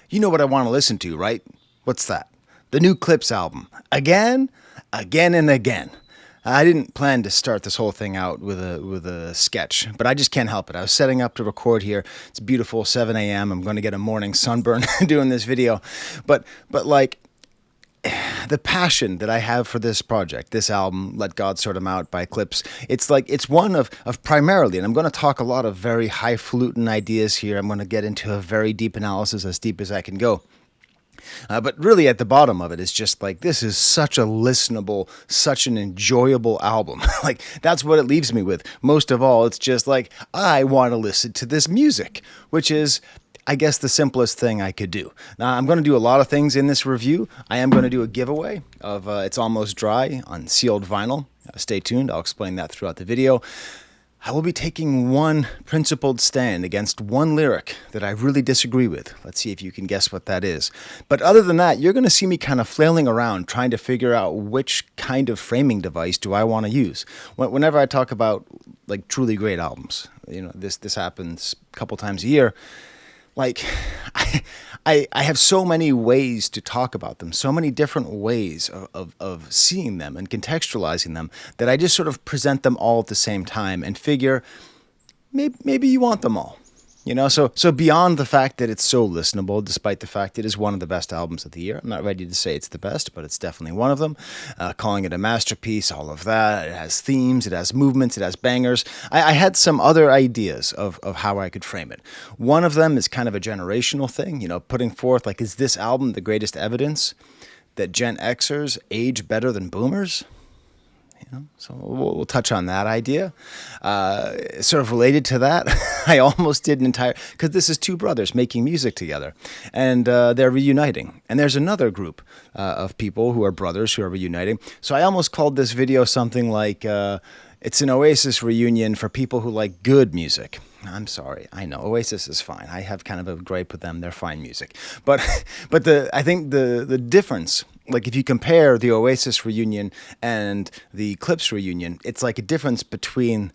You know what I want to listen to, right? What's that? The new Clipse album. Again? Again and again. I didn't plan to start this whole thing out with a sketch, but I just can't help it. I was setting up to record here. It's beautiful, 7 a.m. I'm going to get a morning sunburn doing this video. But like, the passion that I have for this project, this album, Let God Sort 'Em Out by Clipse, it's one of primarily, and I'm going to talk a lot of very highfalutin ideas here. I'm going to get into a very deep analysis, as deep as I can go. But really at the bottom of it is just like, this is such a listenable, such an enjoyable album. Like, that's what it leaves me with. Most of all, it's just like, I want to listen to this music, which is, I guess, the simplest thing I could do. Now, I'm going to do a lot of things in this review. I am going to do a giveaway of It's Almost Dry on sealed vinyl. Stay tuned. I'll explain that throughout the video. I will be taking one principled stand against one lyric that I really disagree with. Let's see if you can guess what that is. But other than that, you're going to see me kind of flailing around trying to figure out which kind of framing device do I want to use. Whenever I talk about like truly great albums, you know, this happens a couple times a year. Like, I have so many ways to talk about them, so many different ways of seeing them and contextualizing them, that I just sort of present them all at the same time and figure maybe you want them all. You know, so beyond the fact that it's so listenable, despite the fact it is one of the best albums of the year, I'm not ready to say it's the best, but it's definitely one of them. Calling it a masterpiece, all of that. It has themes, it has movements, it has bangers. I had some other ideas of how I could frame it. One of them is kind of a generational thing, you know, putting forth, like, is this album the greatest evidence that Gen Xers age better than boomers? You know, so we'll touch on that idea. Sort of related to that, I almost did an entire, because this is two brothers making music together, and they're reuniting. And there's another group of people who are brothers who are reuniting. So I almost called this video something like, it's an Oasis reunion for people who like good music. I'm sorry, I know Oasis is fine. I have kind of a gripe with them. They're fine music, but I think the difference, like if you compare the Oasis reunion and the Clipse reunion, it's like a difference between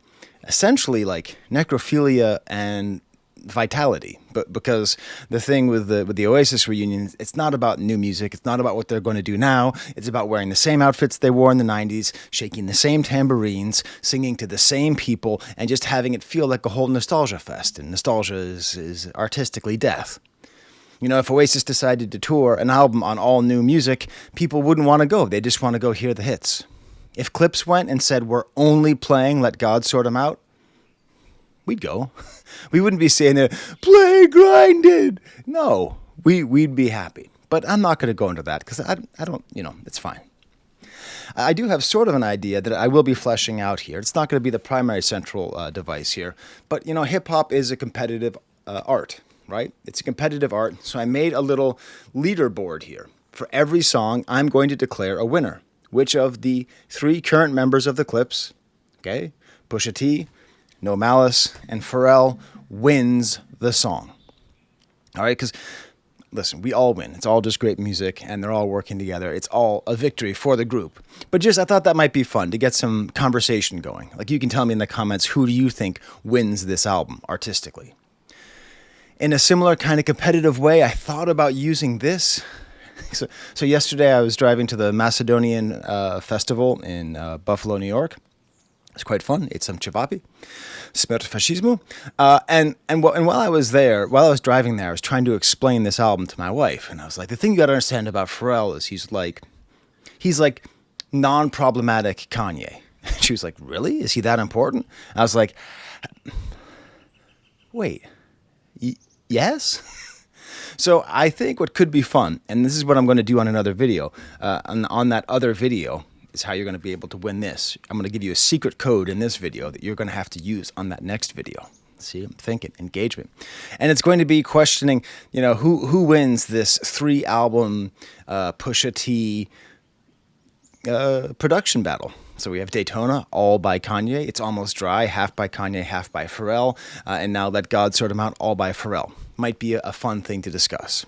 essentially like necrophilia and vitality. But because the thing with the Oasis reunion, it's not about new music. It's not about what they're going to do now. It's about wearing the same outfits they wore in the 90s, shaking the same tambourines, singing to the same people, and just having it feel like a whole nostalgia fest. And nostalgia is artistically death. You know, if Oasis decided to tour an album on all new music, people wouldn't want to go. They just want to go hear the hits. If Clipse went and said, we're only playing Let God Sort 'Em Out, we'd go. We wouldn't be saying there, play Grinded. No, we'd be happy. But I'm not going to go into that because I don't, you know, it's fine. I do have sort of an idea that I will be fleshing out here. It's not going to be the primary central device here. But, you know, hip-hop is a competitive art, right? It's a competitive art. So I made a little leaderboard here. For every song, I'm going to declare a winner. Which of the three current members of the Clipse, okay, Pusha T, No Malice, and Pharrell, wins the song. All right, because, listen, we all win. It's all just great music, and they're all working together. It's all a victory for the group. But just, I thought that might be fun to get some conversation going. Like, you can tell me in the comments, who do you think wins this album artistically? In a similar kind of competitive way, I thought about using this. So yesterday I was driving to the Macedonian festival in Buffalo, New York. It's quite fun. Ate some cevapi, Smrt fašizmu. And while I was there, while I was driving there, I was trying to explain this album to my wife. And I was like, the thing you got to understand about Pharrell is he's like non-problematic Kanye. She was like, really? Is he that important? I was like, wait, yes? So I think what could be fun, and this is what I'm going to do on another video, on that other video, is how you're going to be able to win this. I'm going to give you a secret code in this video that you're going to have to use on that next video. See, I'm thinking engagement. And it's going to be questioning, you know, who wins this 3-album Pusha T production battle. So we have Daytona, all by Kanye. It's Almost Dry, half by Kanye, half by Pharrell. And now Let God Sort 'Em Out, all by Pharrell. Might be a fun thing to discuss.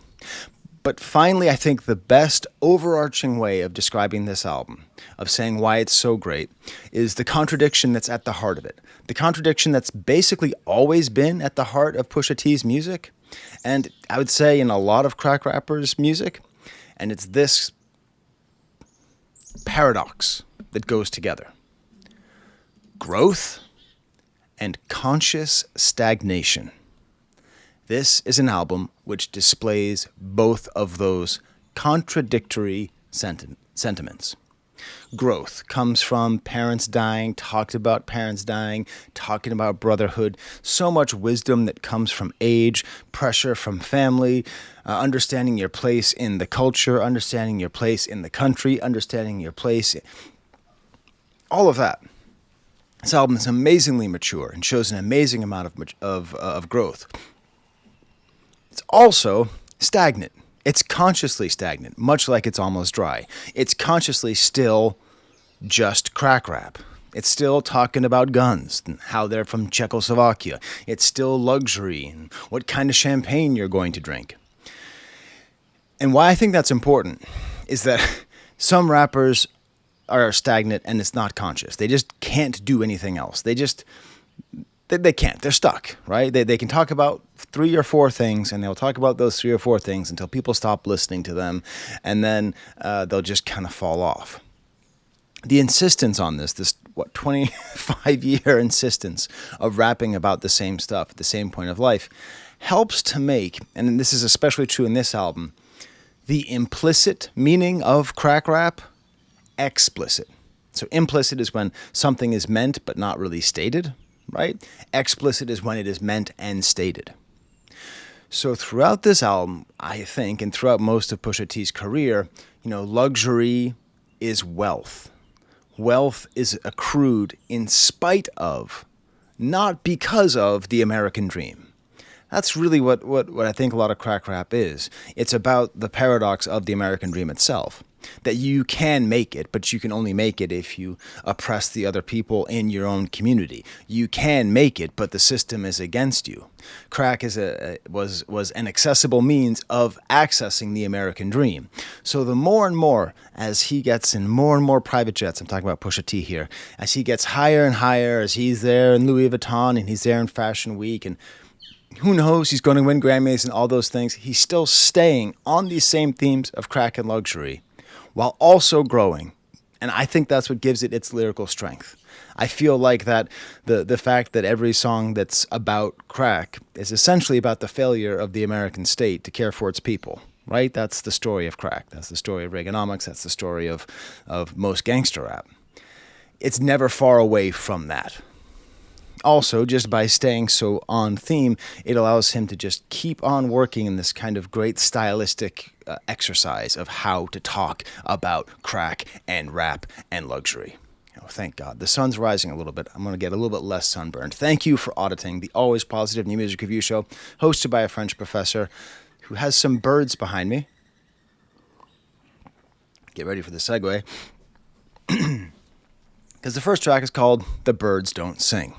But finally, I think the best overarching way of describing this album, of saying why it's so great, is the contradiction that's at the heart of it. The contradiction that's basically always been at the heart of Pusha T's music, And I would say in a lot of crack rappers' music, and it's this paradox that goes together. Growth and conscious stagnation. This is an album which displays both of those contradictory sentiments. Growth comes from parents dying, talked about parents dying, talking about brotherhood, so much wisdom that comes from age, pressure from family, understanding your place in the culture, understanding your place in the country, understanding your place, all of that. This album is amazingly mature and shows an amazing amount of growth. It's also stagnant. It's consciously stagnant, much like It's Almost Dry. It's consciously still just crack rap. It's still talking about guns and how they're from Czechoslovakia. It's still luxury and what kind of champagne you're going to drink. And why I think that's important is that some rappers are stagnant and it's not conscious. They just can't do anything else. They can't. They're stuck, right? They can talk about 3 or 4 things, and they'll talk about those 3 or 4 things until people stop listening to them, and then they'll just kind of fall off. The insistence on this 25-year insistence of rapping about the same stuff at the same point of life helps to make, and this is especially true in this album, the implicit meaning of crack rap explicit. So implicit is when something is meant but not really stated, right? Explicit is when it is meant and stated. So throughout this album, I think, and throughout most of Pusha T's career, luxury is wealth. Wealth is accrued in spite of, not because of, the American dream. That's really what I think a lot of crack rap is. It's about the paradox of the American dream itself. That you can make it, but you can only make it if you oppress the other people in your own community. You can make it, but the system is against you. Crack was an accessible means of accessing the American dream. So the more and more, as he gets in more and more private jets, I'm talking about Pusha T here, as he gets higher and higher, as he's there in Louis Vuitton and he's there in Fashion Week, and who knows, he's going to win Grammys and all those things, he's still staying on these same themes of crack and luxury, while also growing. And I think that's what gives it its lyrical strength. I feel like that the fact that every song that's about crack is essentially about the failure of the American state to care for its people, right? That's the story of crack. That's the story of Reaganomics. That's the story of most gangster rap. It's never far away from that. Also, just by staying so on theme, it allows him to just keep on working in this kind of great stylistic exercise of how to talk about crack and rap and luxury. Thank God. The sun's rising a little bit. I'm going to get a little bit less sunburned. Thank you for auditing the Always Positive New Music Review Show, hosted by a French professor who has some birds behind me. Get ready for the segue. Because the first track is called The Birds Don't Sing.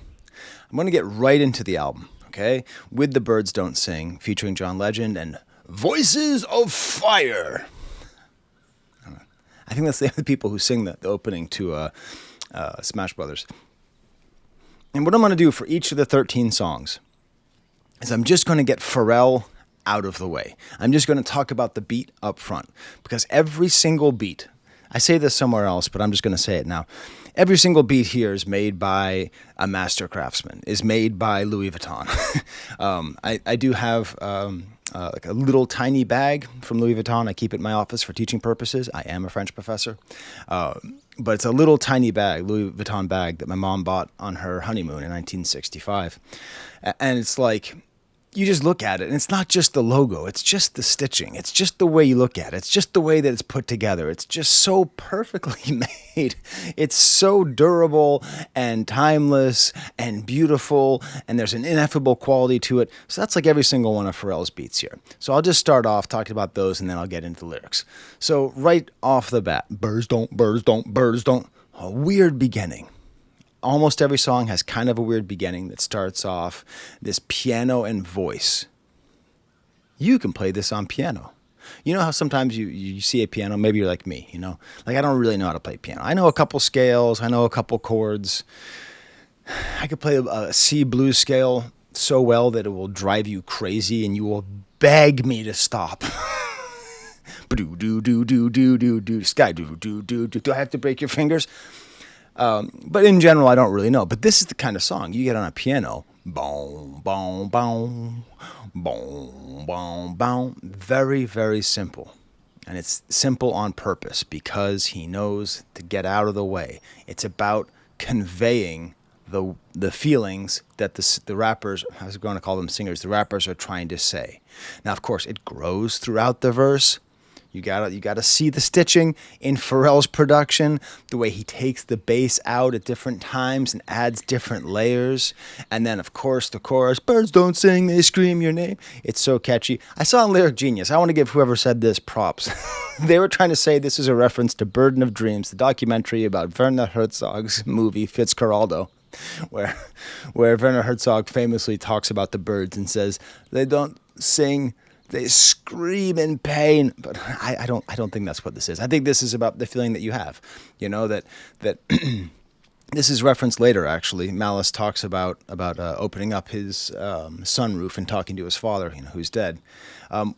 I'm going to get right into the album, okay? With The Birds Don't Sing, featuring John Legend and Voices of Fire. I think that's the people who sing the opening to Smash Brothers. And what I'm going to do for each of the 13 songs is I'm just going to get Pharrell out of the way. I'm just going to talk about the beat up front. Because every single beat, I say this somewhere else, but I'm just going to say it now. Every single beat here is made by a master craftsman, is made by Louis Vuitton. I do have like a little tiny bag from Louis Vuitton. I keep it in my office for teaching purposes. I am a French professor. But it's a little tiny bag, Louis Vuitton bag, that my mom bought on her honeymoon in 1965. And it's like, you just look at it, and it's not just the logo. It's just the stitching. It's just the way you look at it. It's just the way that it's put together. It's just so perfectly made. It's so durable and timeless and beautiful, and there's an ineffable quality to it. So that's like every single one of Pharrell's beats here. So I'll just start off talking about those, and then I'll get into the lyrics. So right off the bat, birds don't, a weird beginning. Almost every song has kind of a weird beginning that starts off this piano and voice. You can play this on piano. You know how sometimes you see a piano, maybe you're like me, Like I don't really know how to play piano. I know a couple scales, I know a couple chords. I could play a C blues scale so well that it will drive you crazy and you will beg me to stop. Do do do do do do do Skye do do do do. Do I have to break your fingers? But in general, I don't really know. But this is the kind of song you get on a piano. Boom, boom, boom, boom, boom, boom. Very, very simple. And it's simple on purpose because he knows to get out of the way. It's about conveying the feelings that the rappers, I was going to call them singers, the rappers are trying to say. Now, of course, it grows throughout the verse. You gotta see the stitching in Pharrell's production, the way he takes the bass out at different times and adds different layers. And then, of course, the chorus, birds don't sing, they scream your name. It's so catchy. I saw in Lyric Genius, I want to give whoever said this props. They were trying to say this is a reference to Burden of Dreams, the documentary about Werner Herzog's movie Fitzcarraldo, where Werner Herzog famously talks about the birds and says, they don't sing, they scream in pain. But I don't think that's what this is. I think this is about the feeling that you have, that this is referenced later, actually. Malice talks about opening up his sunroof and talking to his father, who's dead.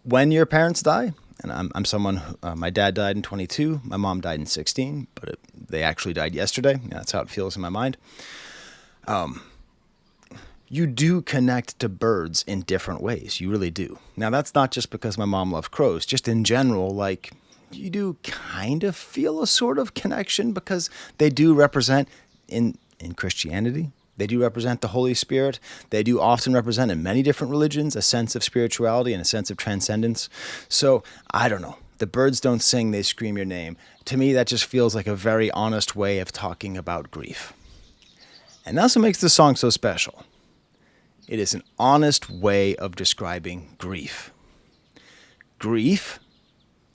When your parents die, and I'm someone, my dad died in 22, my mom died in 16, but they actually died yesterday. That's how it feels in my mind. You do connect to birds in different ways. You really do. Now, that's not just because my mom loved crows. Just in general, you do kind of feel a sort of connection because they do represent, in Christianity, they do represent the Holy Spirit. They do often represent, in many different religions, a sense of spirituality and a sense of transcendence. So, I don't know. The birds don't sing, they scream your name. To me, that just feels like a very honest way of talking about grief. And that's what makes this song so special. It is an honest way of describing grief. Grief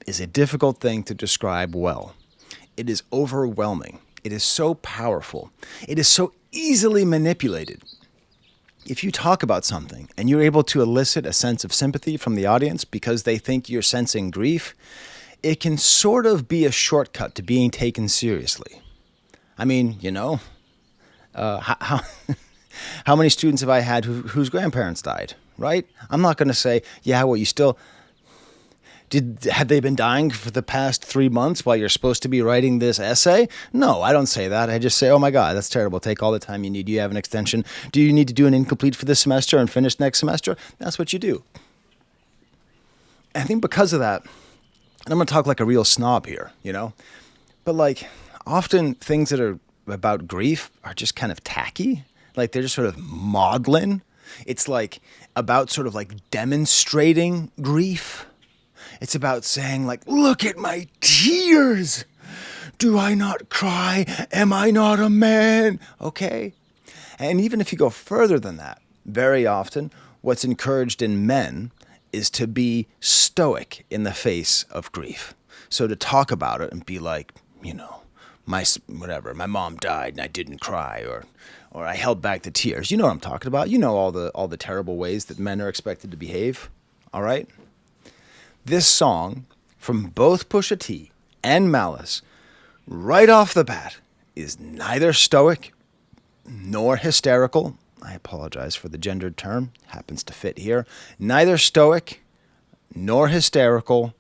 is a difficult thing to describe well. It is overwhelming. It is so powerful. It is so easily manipulated. If you talk about something and you're able to elicit a sense of sympathy from the audience because they think you're sensing grief, it can sort of be a shortcut to being taken seriously. I mean, how many students have I had whose grandparents died, right? I'm not going to say, you still... Have they been dying for the past 3 months while you're supposed to be writing this essay? No, I don't say that. I just say, oh my God, that's terrible. Take all the time you need. Do you have an extension? Do you need to do an incomplete for this semester and finish next semester? That's what you do. And I think because of that, and I'm going to talk like a real snob here, but often things that are about grief are just kind of tacky. They're just sort of maudlin. It's about sort of demonstrating grief. It's about saying look at my tears. Do I not cry? Am I not a man? Okay. And even if you go further than that, very often what's encouraged in men is to be stoic in the face of grief. So to talk about it and be my mom died and I didn't cry, or I held back the tears. You know what I'm talking about. You know all the terrible ways that men are expected to behave. All right? This song, from both Pusha T and Malice, right off the bat, is neither stoic nor hysterical. I apologize for the gendered term. Happens to fit here. Neither stoic nor hysterical,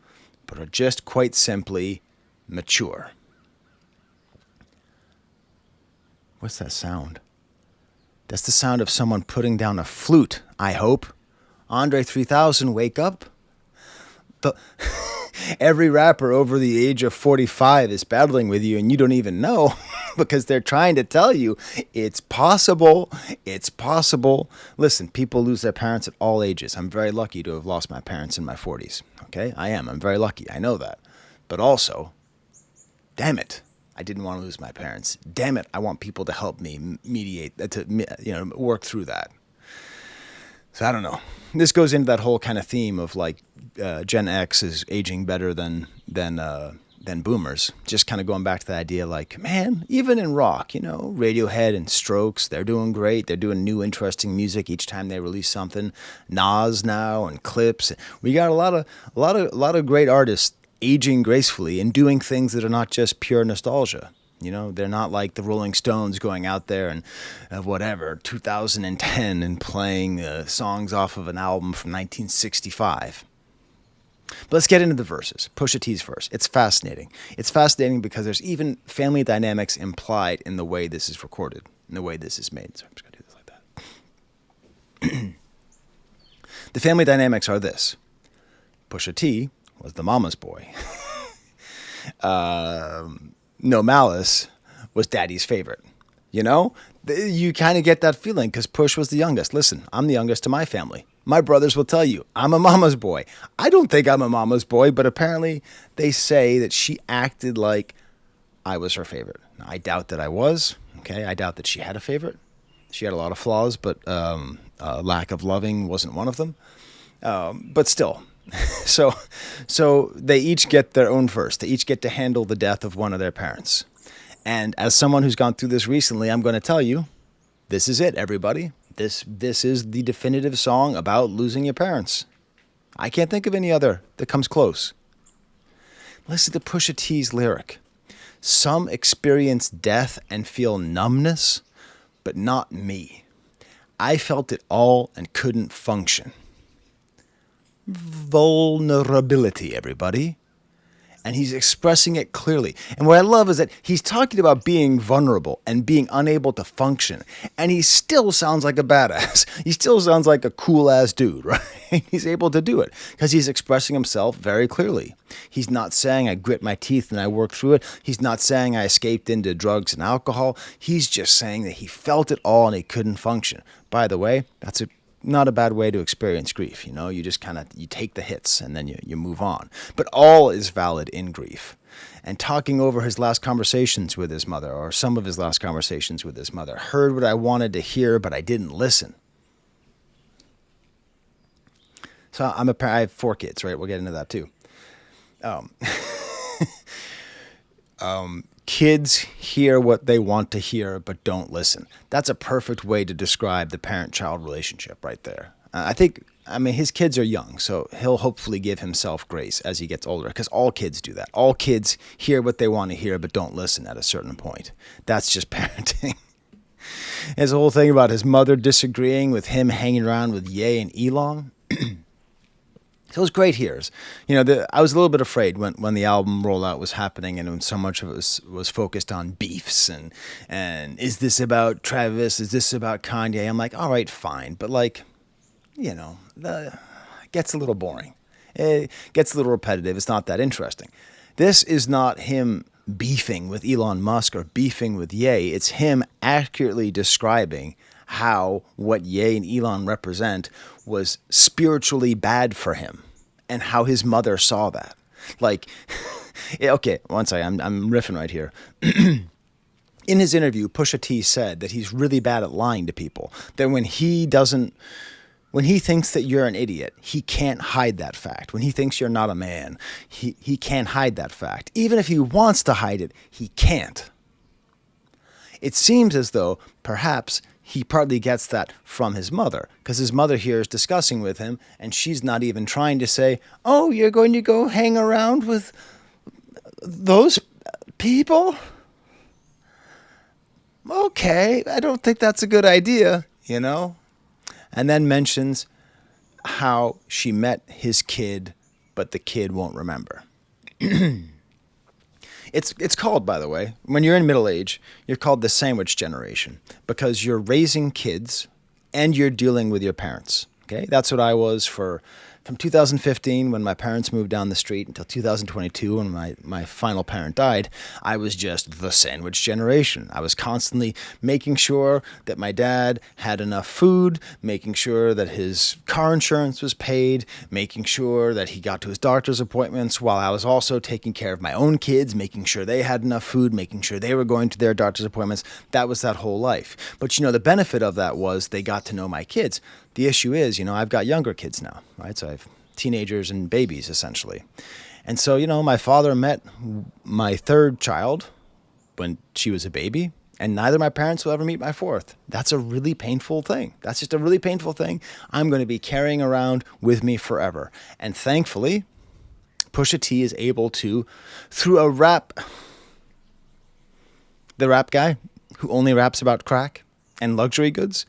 but are just quite simply mature. What's that sound? That's the sound of someone putting down a flute, I hope. Andre 3000, wake up. Every rapper over the age of 45 is battling with you and you don't even know because they're trying to tell you it's possible. It's possible. Listen, people lose their parents at all ages. I'm very lucky to have lost my parents in my 40s. Okay? I am. I'm very lucky. I know that. But also, damn it, I didn't want to lose my parents. Damn it, I want people to help me mediate, to work through that. So I don't know. This goes into that whole kind of theme of Gen X is aging better than boomers. Just kind of going back to the idea man, even in rock, Radiohead and Strokes, they're doing great. They're doing new interesting music each time they release something. Nas now and Clipse. We got a lot of great artists aging gracefully and doing things that are not just pure nostalgia. You know, they're not like the Rolling Stones going out there and 2010 and playing songs off of an album from 1965. But let's get into the verses. Pusha T's verse. It's fascinating. It's fascinating because there's even family dynamics implied in the way this is recorded, in the way this is made. So I'm just going to do this like that. The family dynamics are this. Pusha T was the mama's boy. No Malice was daddy's favorite. You know, you kind of get that feeling because Push was the youngest. Listen, I'm the youngest to my family. My brothers will tell you, I'm a mama's boy. I don't think I'm a mama's boy, but apparently they say that she acted like I was her favorite. Now, I doubt that I was. Okay, I doubt that she had a favorite. She had a lot of flaws, but lack of loving wasn't one of them. But still. So they each get their own verse. They each get to handle the death of one of their parents. And as someone who's gone through this recently, I'm going to tell you, this is it, everybody. This is the definitive song about losing your parents. I can't think of any other that comes close. Listen to Pusha T's lyric. Some experience death and feel numbness, but not me. I felt it all and couldn't function. Vulnerability, everybody. And he's expressing it clearly. And what I love is that he's talking about being vulnerable and being unable to function. And he still sounds like a badass. He still sounds like a cool-ass dude, right? He's able to do it because he's expressing himself very clearly. He's not saying I grit my teeth and I work through it. He's not saying I escaped into drugs and alcohol. He's just saying that he felt it all and he couldn't function. By the way, that's not a bad way to experience grief. You know, you just you take the hits and then you move on. But all is valid in grief. And talking over his last conversations with his mother, or some of his last conversations with his mother, heard what I wanted to hear, but I didn't listen. So I have 4 kids, right? We'll get into that too. Kids hear what they want to hear, but don't listen. That's a perfect way to describe the parent-child relationship right there. I mean, his kids are young, so he'll hopefully give himself grace as he gets older, because all kids do that. All kids hear what they want to hear, but don't listen at a certain point. That's just parenting. His whole thing about his mother disagreeing with him hanging around with Ye and Elon. So it was great hears. You know, I was a little bit afraid when the album rollout was happening and when so much of it was focused on beefs and is this about Travis? Is this about Kanye? I'm like, all right, fine. But like, you know, it gets a little boring. It gets a little repetitive. It's not that interesting. This is not him beefing with Elon Musk or beefing with Ye. It's him accurately describing how what Ye and Elon represent was spiritually bad for him and how his mother saw that. Like, okay, one second, I'm riffing right here. In his interview, Pusha T said that he's really bad at lying to people. That when he thinks that you're an idiot, he can't hide that fact. When he thinks you're not a man, he can't hide that fact. Even if he wants to hide it, he can't. It seems as though perhaps he partly gets that from his mother, because his mother here is discussing with him, and she's not even trying to say, oh, you're going to go hang around with those people? Okay, I don't think that's a good idea, you know? And then mentions how she met his kid, but the kid won't remember. It's called, by the way, when you're in middle age, you're called the sandwich generation because you're raising kids and you're dealing with your parents. Okay, that's what I was from 2015 when my parents moved down the street until 2022 when my final parent died. I was just the sandwich generation. I was constantly making sure that my dad had enough food, making sure that his car insurance was paid, making sure that he got to his doctor's appointments while I was also taking care of my own kids, making sure they had enough food, making sure they were going to their doctor's appointments. That was that whole life. But, you know, the benefit of that was they got to know my kids. The issue is, you know, I've got younger kids now, right? So I have teenagers and babies, essentially. And so, you know, my father met my 3rd child when she was a baby, and neither of my parents will ever meet my 4th. That's a really painful thing. That's just a really painful thing I'm going to be carrying around with me forever. And thankfully, Pusha T is able to, through a rap the rap guy who only raps about crack and luxury goods.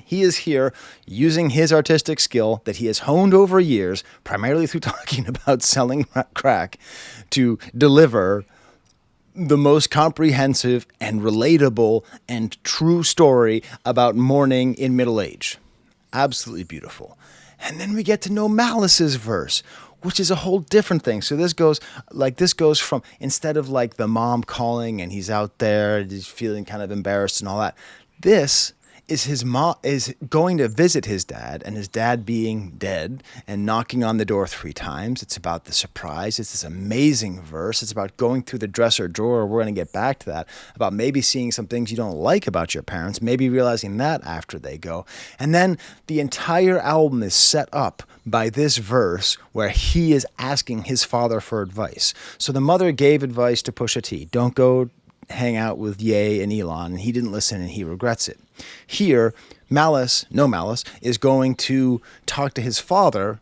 He is here using his artistic skill that he has honed over years, primarily through talking about selling crack, to deliver the most comprehensive and relatable and true story about mourning in middle age. Absolutely beautiful. And then we get to know Malice's verse, which is a whole different thing. So this goes from, instead of like the mom calling and he's out there, he's feeling kind of embarrassed and all that. This is his mom is going to visit his dad, and his dad being dead and knocking on the door 3 times. It's about the surprise. It's this amazing verse. It's about going through the dresser drawer. We're going to get back to that. About maybe seeing some things you don't like about your parents, maybe realizing that after they go. And then the entire album is set up by this verse where he is asking his father for advice. So the mother gave advice to Pusha T. Don't go hang out with Ye and Elon, and he didn't listen and he regrets it. Here, Malice is going to talk to his father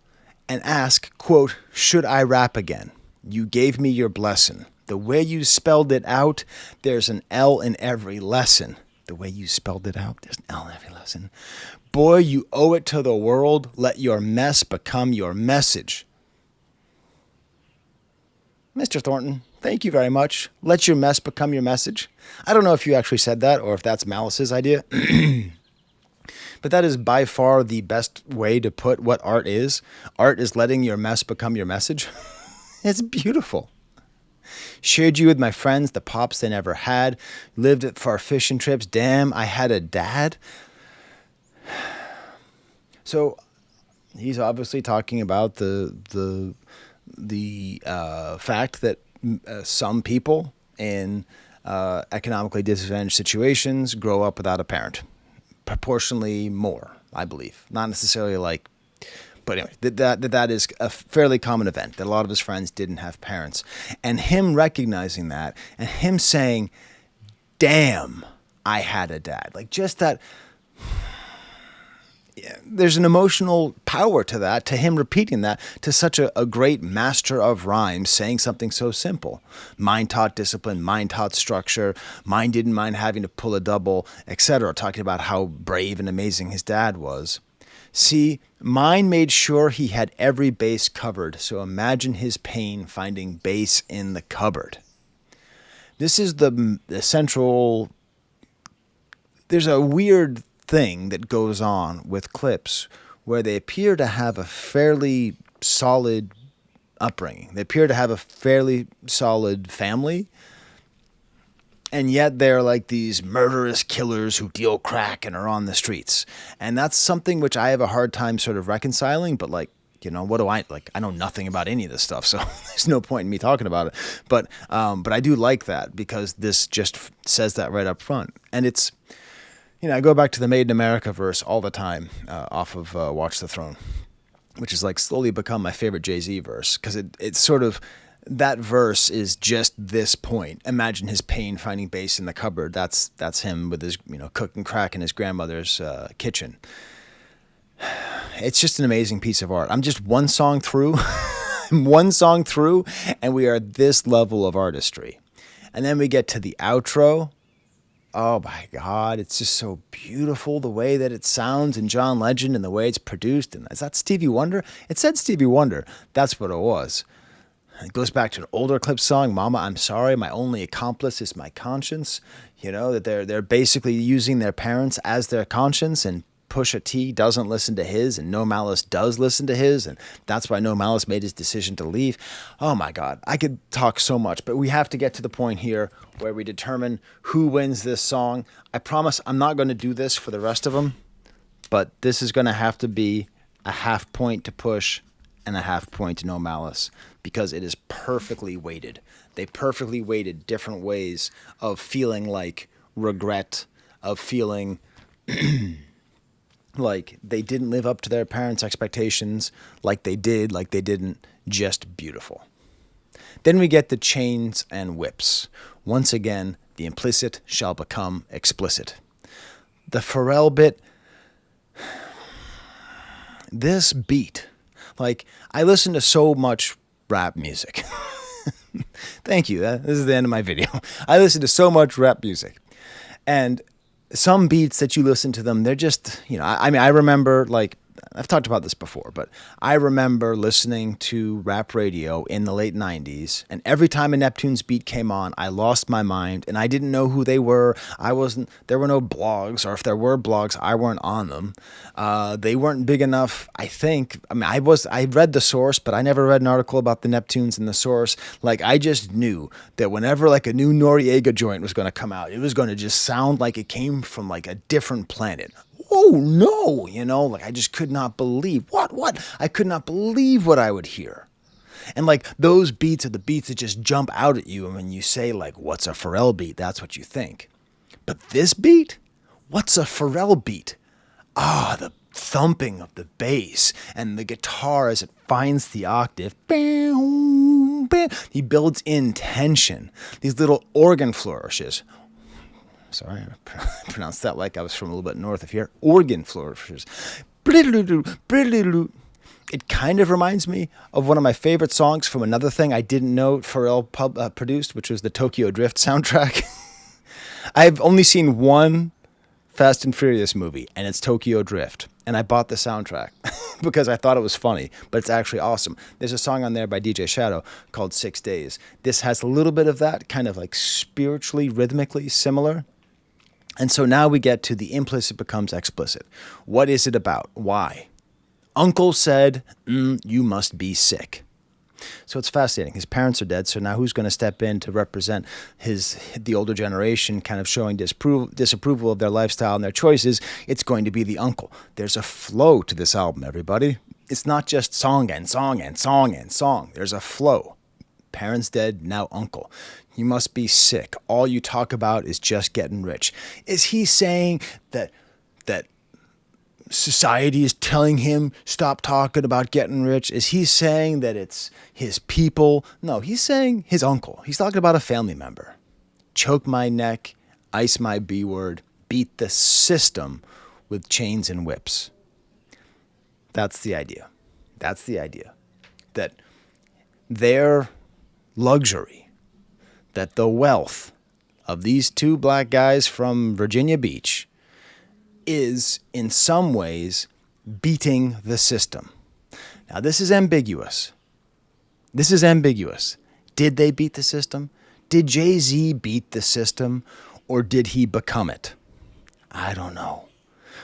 and ask, quote, should I rap again? You gave me your blessing. The way you spelled it out, there's an L in every lesson. The way you spelled it out, there's an L in every lesson. Boy, you owe it to the world. Let your mess become your message. Mr. Thornton, thank you very much. Let your mess become your message. I don't know if you actually said that or if that's Malice's idea. But that is by far the best way to put what art is. Art is letting your mess become your message. It's beautiful. Shared you with my friends, the pops they never had. Lived for our fishing trips. Damn, I had a dad. So he's obviously talking about the fact that some people in economically disadvantaged situations grow up without a parent. Proportionally more, I believe. Not necessarily like, but anyway, that is a fairly common event, that a lot of his friends didn't have parents. And him recognizing that and him saying, damn, I had a dad. Like just that. There's an emotional power to that, to him repeating that, to such a great master of rhymes saying something so simple. Mind taught discipline, mind taught structure, mind didn't mind having to pull a double, etc. Talking about how brave and amazing his dad was. See, mine made sure he had every base covered, so imagine his pain finding base in the cupboard. This is the central. There's a weird thing that goes on with Clipse where they appear to have a fairly solid upbringing. They appear to have a fairly solid family, and yet they're like these murderous killers who deal crack and are on the streets. And that's something which I have a hard time sort of reconciling, but like, you know, what do I like? I know nothing about any of this stuff, so there's no point in me talking about it. But I do like that because this just says that right up front. And it's, you know, I go back to the Made in America verse all the time off of Watch the Throne, which is like slowly become my favorite Jay-Z verse because it's sort of, that verse is just this point. Imagine his pain finding base in the cupboard. That's him with his, you know, cooking crack in his grandmother's kitchen. It's just an amazing piece of art. I'm just one song through, and we are at this level of artistry. And then we get to the outro. Oh my God, it's just so beautiful the way that it sounds in John Legend and the way it's produced. And is that Stevie Wonder? It said Stevie Wonder. That's what it was. It goes back to an older Clipse song, Mama, I'm Sorry, My Only Accomplice is My Conscience. You know, that they're basically using their parents as their conscience, and Pusha T doesn't listen to his, and No Malice does listen to his, and that's why No Malice made his decision to leave. Oh my God, I could talk so much, but we have to get to the point here where we determine who wins this song. I promise I'm not going to do this for the rest of them, but this is going to have to be a half point to Push and a half point to No Malice because it is perfectly weighted. They perfectly weighted different ways of feeling like regret, of feeling like they didn't live up to their parents' expectations, like they did, like they didn't. Just beautiful. Then we get the chains and whips. Once again, the implicit shall become explicit. The Pharrell bit, this beat, like I listen to so much rap music, Thank you. This is the end of my video. I listen to so much rap music. And some beats that you listen to them, they're just, I mean, I remember, like, I've talked about this before, but I remember listening to rap radio in the late 90s, and every time a Neptune's beat came on, I lost my mind, and I didn't know who they were. There were no blogs, or if there were blogs, I weren't on them. They weren't big enough, I think. I mean, I read the source, but I never read an article about the Neptunes in the source. Like, I just knew that whenever, like, a new Noriega joint was going to come out, it was going to just sound like it came from, like, a different planet. Oh no, like I just could not believe what I could not believe what I would hear. And like those beats are the beats that just jump out at you. And when you say like, what's a Pharrell beat? That's what you think. But this beat, what's a Pharrell beat? The thumping of the bass and the guitar as it finds the octave. He builds in tension. These little organ flourishes. Sorry, I pronounced that like I was from a little bit north of here. Organ flourishes. It kind of reminds me of one of my favorite songs from another thing I didn't know Pharrell produced, which was the Tokyo Drift soundtrack. I've only seen one Fast and Furious movie, and it's Tokyo Drift. And I bought the soundtrack because I thought it was funny, but it's actually awesome. There's a song on there by DJ Shadow called 6 Days. This has a little bit of that, kind of like spiritually, rhythmically similar. And so now we get to the implicit becomes explicit. What is it about? Why? Uncle said, you must be sick. So it's fascinating. His parents are dead, so now who's going to step in to represent the older generation, kind of showing disapproval of their lifestyle and their choices? It's going to be the uncle. There's a flow to this album, everybody. It's not just song and song and song and song. There's a flow. Parents dead, now uncle. You must be sick. All you talk about is just getting rich. Is he saying that society is telling him stop talking about getting rich? Is he saying that it's his people? No, he's saying his uncle. He's talking about a family member. Choke my neck, ice my B word, beat the system with chains and whips. That's the idea. That's the idea. That their luxury, that the wealth of these two black guys from Virginia Beach is in some ways beating the system. Now this is ambiguous. This is ambiguous. Did they beat the system? Did Jay-Z beat the system, or did he become it? I don't know.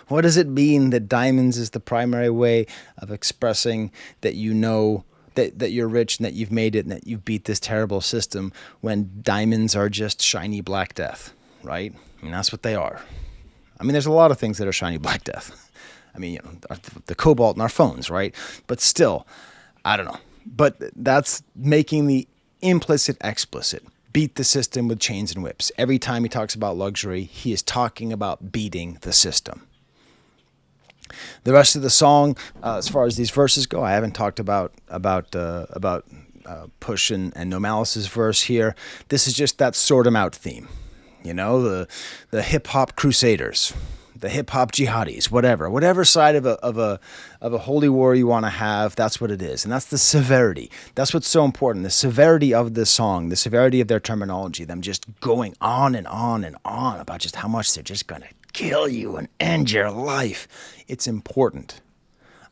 What does it mean that diamonds is the primary way of expressing that you know that you're rich and that you've made it and that you've beat this terrible system, when diamonds are just shiny black death, right? I mean, that's what they are. I mean, there's a lot of things that are shiny black death. I mean, the cobalt in our phones, right? But still, I don't know. But that's making the implicit explicit. Beat the system with chains and whips. Every time he talks about luxury, he is talking about beating the system. The rest of the song, as far as these verses go, I haven't talked about Push and No Malice's verse here. This is just that sort 'em out theme, the hip hop crusaders, the hip hop jihadis, whatever side of a holy war you want to have. That's what it is, and that's the severity. That's what's so important. The severity of this song, the severity of their terminology, them just going on and on and on about just how much they're just gonna kill you and end your life. It's important.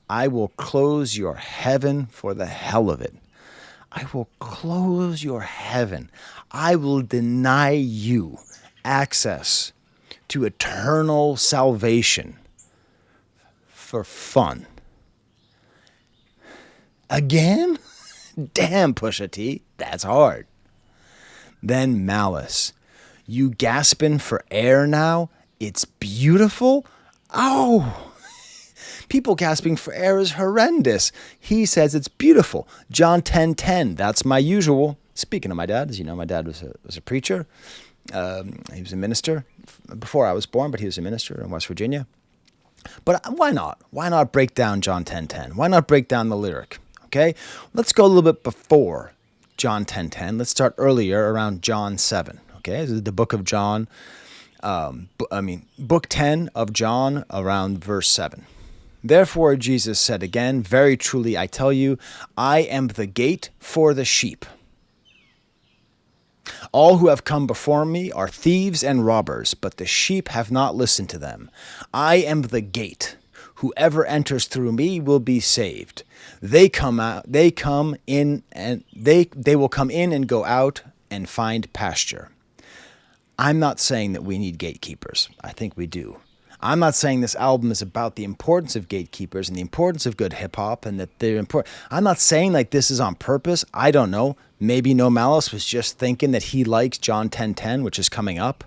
I will close your heaven for the hell of it. I will close your heaven. I will deny you access to eternal salvation for fun. Again? Damn, Pusha T, that's hard. Then Malice. You gasping for air now? It's beautiful? Oh, people gasping for air is horrendous. He says it's beautiful. John 10:10, that's my usual. Speaking of my dad, as you know, my dad was a preacher. He was a minister before I was born, but he was a minister in West Virginia. But why not? Why not break down John 10:10? Why not break down the lyric? Okay, let's go a little bit before John 10:10. Let's start earlier around John 7. Okay, this is the book of John. Book 10 of John, around verse 7. Therefore Jesus said again, very truly I tell you, I am the gate for the sheep. All who have come before me are thieves and robbers, but the sheep have not listened to them. I am the gate. Whoever enters through me will be saved. They will come in and go out and find pasture. I'm not saying that we need gatekeepers. I think we do. I'm not saying this album is about the importance of gatekeepers and the importance of good hip hop and that they're important. I'm not saying like this is on purpose. I don't know. Maybe No Malice was just thinking that he likes John 10:10, which is coming up.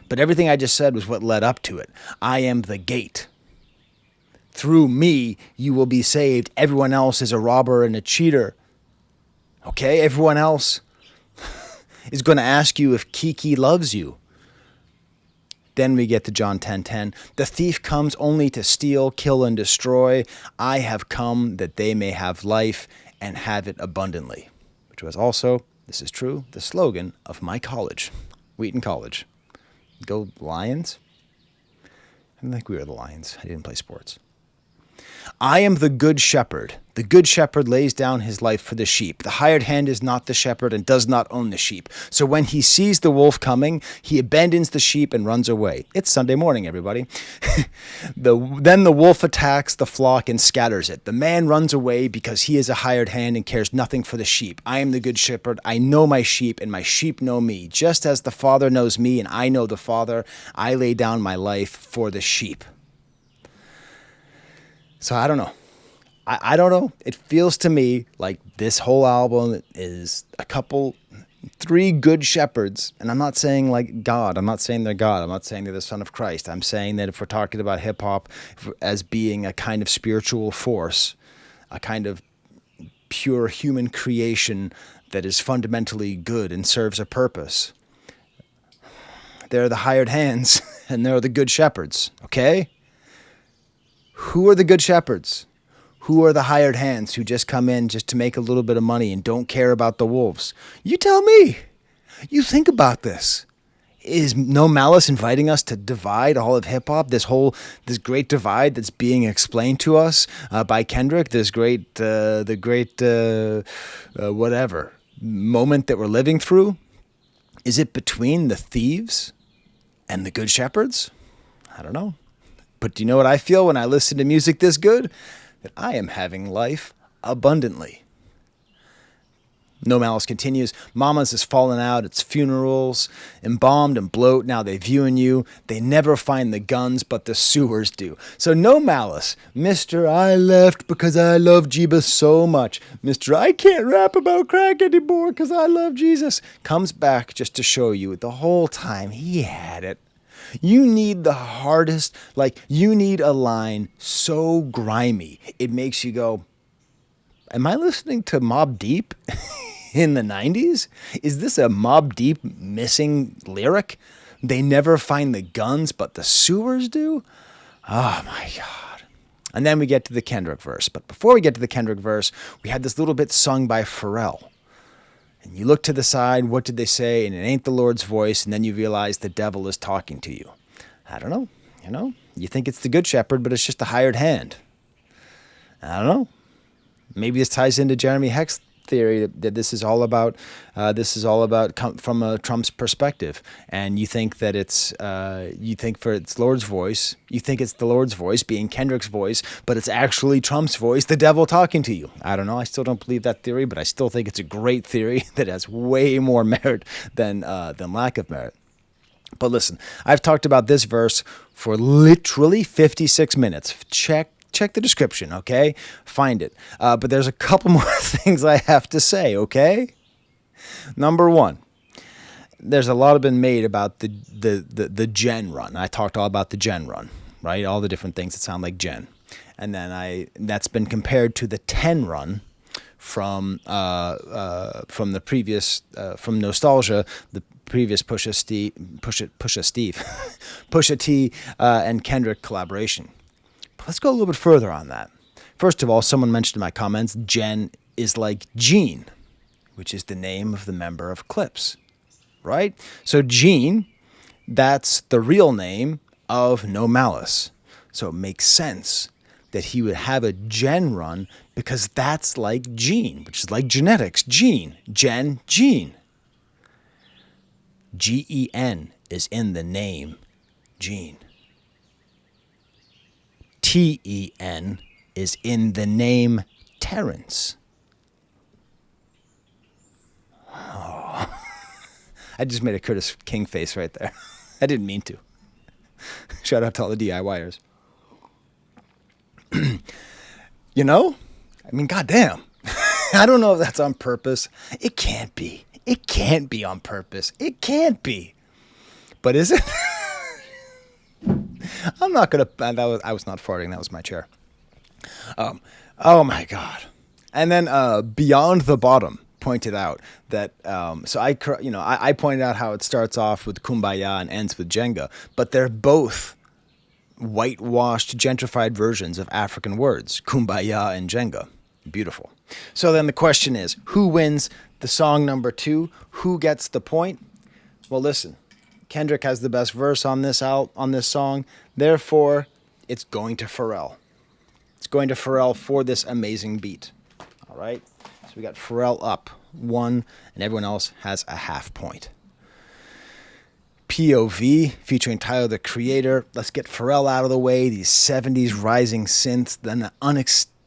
But everything I just said was what led up to it. I am the gate. Through me, you will be saved. Everyone else is a robber and a cheater. Okay? Everyone else is going to ask you if Kiki loves you. Then we get to John 10:10. The thief comes only to steal, kill, and destroy. I have come that they may have life and have it abundantly. Which was also, this is true, the slogan of my college, Wheaton College. Go Lions? I don't think we were the Lions. I didn't play sports. I am the good shepherd. The good shepherd lays down his life for the sheep. The hired hand is not the shepherd and does not own the sheep. So when he sees the wolf coming, he abandons the sheep and runs away. It's Sunday morning, everybody. Then the wolf attacks the flock and scatters it. The man runs away because he is a hired hand and cares nothing for the sheep. I am the good shepherd. I know my sheep and my sheep know me. Just as the Father knows me and I know the Father, I lay down my life for the sheep. So I don't know. I don't know. It feels to me like this whole album is three good shepherds. And I'm not saying like God. I'm not saying they're God. I'm not saying they're the Son of Christ. I'm saying that if we're talking about hip hop as being a kind of spiritual force, a kind of pure human creation that is fundamentally good and serves a purpose, they're the hired hands and they're the good shepherds. Okay? Who are the good shepherds? Who are the hired hands who just come in just to make a little bit of money and don't care about the wolves? You tell me. You think about this. Is No Malice inviting us to divide all of hip hop? This great divide that's being explained to us by Kendrick. This whatever moment that we're living through. Is it between the thieves and the good shepherds? I don't know. But do you know what I feel when I listen to music this good? That I am having life abundantly. No Malice continues. Mama's has fallen out. It's funerals. Embalmed and bloat. Now they viewing you. They never find the guns, but the sewers do. So No Malice. Mr. I left because I love Jeebus so much. Mr. I can't rap about crack anymore because I love Jesus. Comes back just to show you the whole time he had it. You need the hardest, you need a line so grimy, it makes you go, am I listening to Mobb Deep in the 90s? Is this a Mobb Deep missing lyric? They never find the guns, but the sewers do? Oh my God. And then we get to the Kendrick verse. But before we get to the Kendrick verse, we had this little bit sung by Pharrell. And you look to the side, what did they say? And it ain't the Lord's voice. And then you realize the devil is talking to you. I don't know. You think it's the good shepherd, but it's just a hired hand. I don't know. Maybe this ties into Jeremy Heck's theory that this is all about from Trump's perspective. And you think that it's Lord's voice. You think it's the Lord's voice being Kendrick's voice, but it's actually Trump's voice, the devil talking to you. I don't know. I still don't believe that theory, but I still think it's a great theory that has way more merit than lack of merit. But listen, I've talked about this verse for literally 56 minutes. Check the description, okay? Find it. But there's a couple more things I have to say, okay? Number one, there's a lot been made about the Gen run. I talked all about the Gen run, right? All the different things that sound like Gen. And then that's been compared to the 10 run from the previous from Nostalgia, the previous Pusha T and Kendrick collaboration. But let's go a little bit further on that. First of all, someone mentioned in my comments, Jen is like Gene, which is the name of the member of Clipse, right? So Gene, that's the real name of No Malice. So it makes sense that he would have a Gen run because that's like Gene, which is like genetics. Gene, Gen, Gene. Gen is in the name Gene. Ten is in the name Terrence. Oh. I just made a Curtis King face right there. I didn't mean to. Shout out to all the DIYers. You know? I mean, goddamn. I don't know if that's on purpose. It can't be. It can't be on purpose. It can't be. But is it? I'm not going to... I was not farting. That was my chair. Oh, my God. And then Beyond the Bottom pointed out that... so I pointed out how it starts off with Kumbaya and ends with Jenga. But they're both whitewashed, gentrified versions of African words. Kumbaya and Jenga. Beautiful. So then the question is, who wins the song number 2? Who gets the point? Well, listen. Kendrick has the best verse on this song. Therefore, it's going to Pharrell. It's going to Pharrell for this amazing beat. All right? So we got Pharrell up 1, and everyone else has a half point. POV featuring Tyler, the Creator. Let's get Pharrell out of the way. These 70s rising synths, then the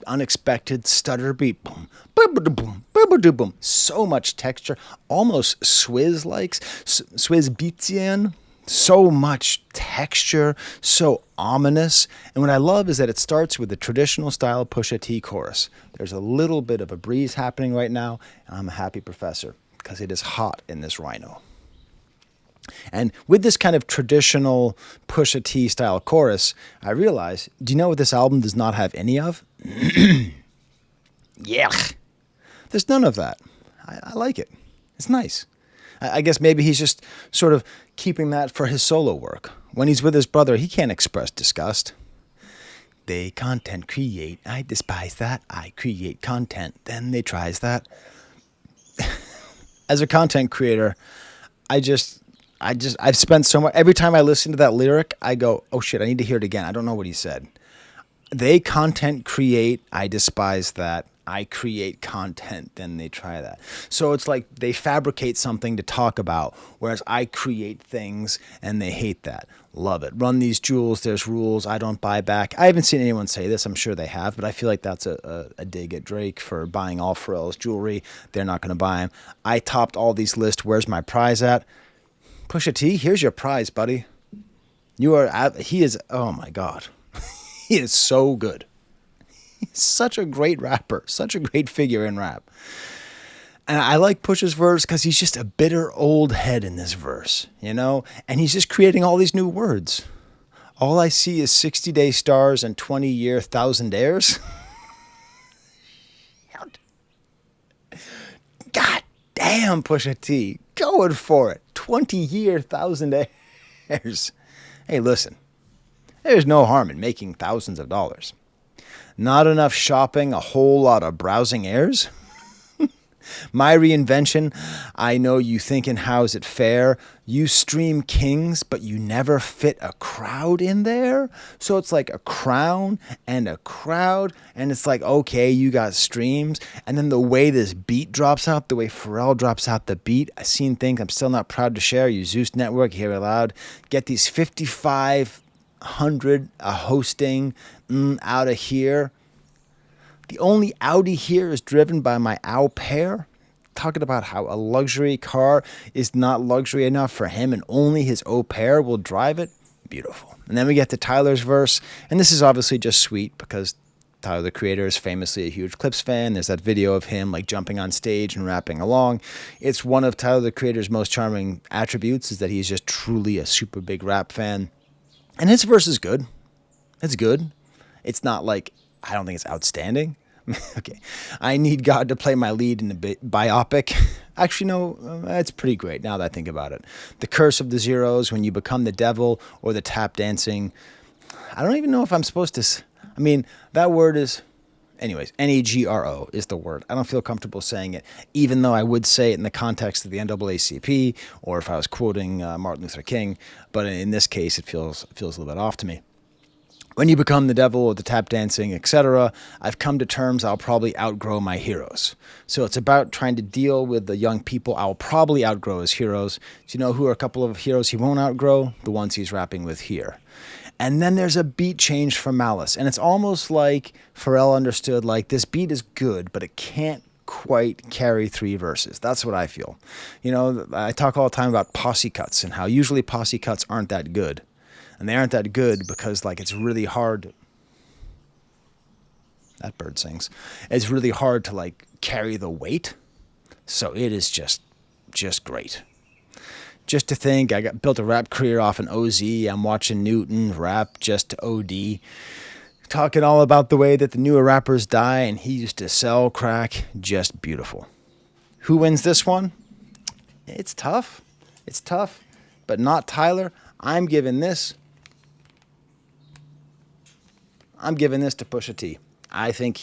unexpected stutter beat. Boom, boom, boom, boom, boom, boom, boom. So much texture, almost Swizz-like, Swizz Beatsian. So much texture, so ominous. And what I love is that it starts with the traditional style Pusha T chorus. There's a little bit of a breeze happening right now, and I'm a happy professor because it is hot in this rhino. And with this kind of traditional Pusha T style chorus, I realize, do you know what this album does not have any of? Yeah. There's none of that. I like it. It's nice. I guess maybe he's just sort of keeping that for his solo work. When he's with his brother, he can't express disgust. They content create. I despise that. I create content. Then they tries that. As a content creator, I've spent so much, every time I listen to that lyric, I go, oh shit, I need to hear it again. I don't know what he said. They content create, I despise that. I create content, then they try that. So it's like they fabricate something to talk about, whereas I create things and they hate that. Love it. Run these jewels, there's rules, I don't buy back. I haven't seen anyone say this, I'm sure they have, but I feel like that's a dig at Drake for buying all Pharrell's jewelry. They're not going to buy him. I topped all these lists, where's my prize at? Pusha T, here's your prize, buddy. He is, oh my God. He is so good. He's such a great rapper, such a great figure in rap. And I like Pusha's verse because he's just a bitter old head in this verse, you know? And he's just creating all these new words. All I see is 60-day stars and 20-year thousandaires. God damn, Pusha T. Going for it. 20-year thousandaires. Hey, listen. There's no harm in making thousands of dollars. Not enough shopping, a whole lot of browsing heirs. My reinvention, I know you thinking how's it fair? You stream kings, but you never fit a crowd in there? So it's like a crown and a crowd, and it's like, okay, you got streams, and then the way this beat drops out, the way Pharrell drops out the beat, I've seen things I'm still not proud to share. You Zeus Network, hear it loud. Get these 5,500 hosting out of here. The only Audi here is driven by my au pair. Talking about how a luxury car is not luxury enough for him and only his au pair will drive it. Beautiful. And then we get to Tyler's verse. And this is obviously just sweet because Tyler, the Creator, is famously a huge Clipse fan. There's that video of him like jumping on stage and rapping along. It's one of Tyler, the Creator's most charming attributes is that he's just truly a super big rap fan. And his verse is good. It's good. It's not like, I don't think it's outstanding. Okay. I need God to play my lead in the biopic. Actually, no, it's pretty great now that I think about it. The curse of the zeros, when you become the devil, or the tap dancing. I don't even know if I'm supposed to, I mean, that word is, anyways, NEGRO is the word. I don't feel comfortable saying it, even though I would say it in the context of the NAACP, or if I was quoting Martin Luther King. But in this case, it feels a little bit off to me. When you become the devil or the tap dancing, etc., I've come to terms I'll probably outgrow my heroes. So it's about trying to deal with the young people I'll probably outgrow as heroes. Do you know who are a couple of heroes he won't outgrow? The ones he's rapping with here. And then there's a beat change from Malice. And it's almost like Pharrell understood, like, this beat is good, but it can't quite carry 3 verses. That's what I feel. You know, I talk all the time about posse cuts and how usually posse cuts aren't that good. And they aren't that good because, like, it's really hard. That bird sings. It's really hard to, like, carry the weight. So it is just great. Just to think, I built a rap career off an OZ. I'm watching Newton rap just to OD. Talking all about the way that the newer rappers die and he used to sell crack. Just beautiful. Who wins this one? It's tough. It's tough. But not Tyler. I'm giving this to Pusha T. I think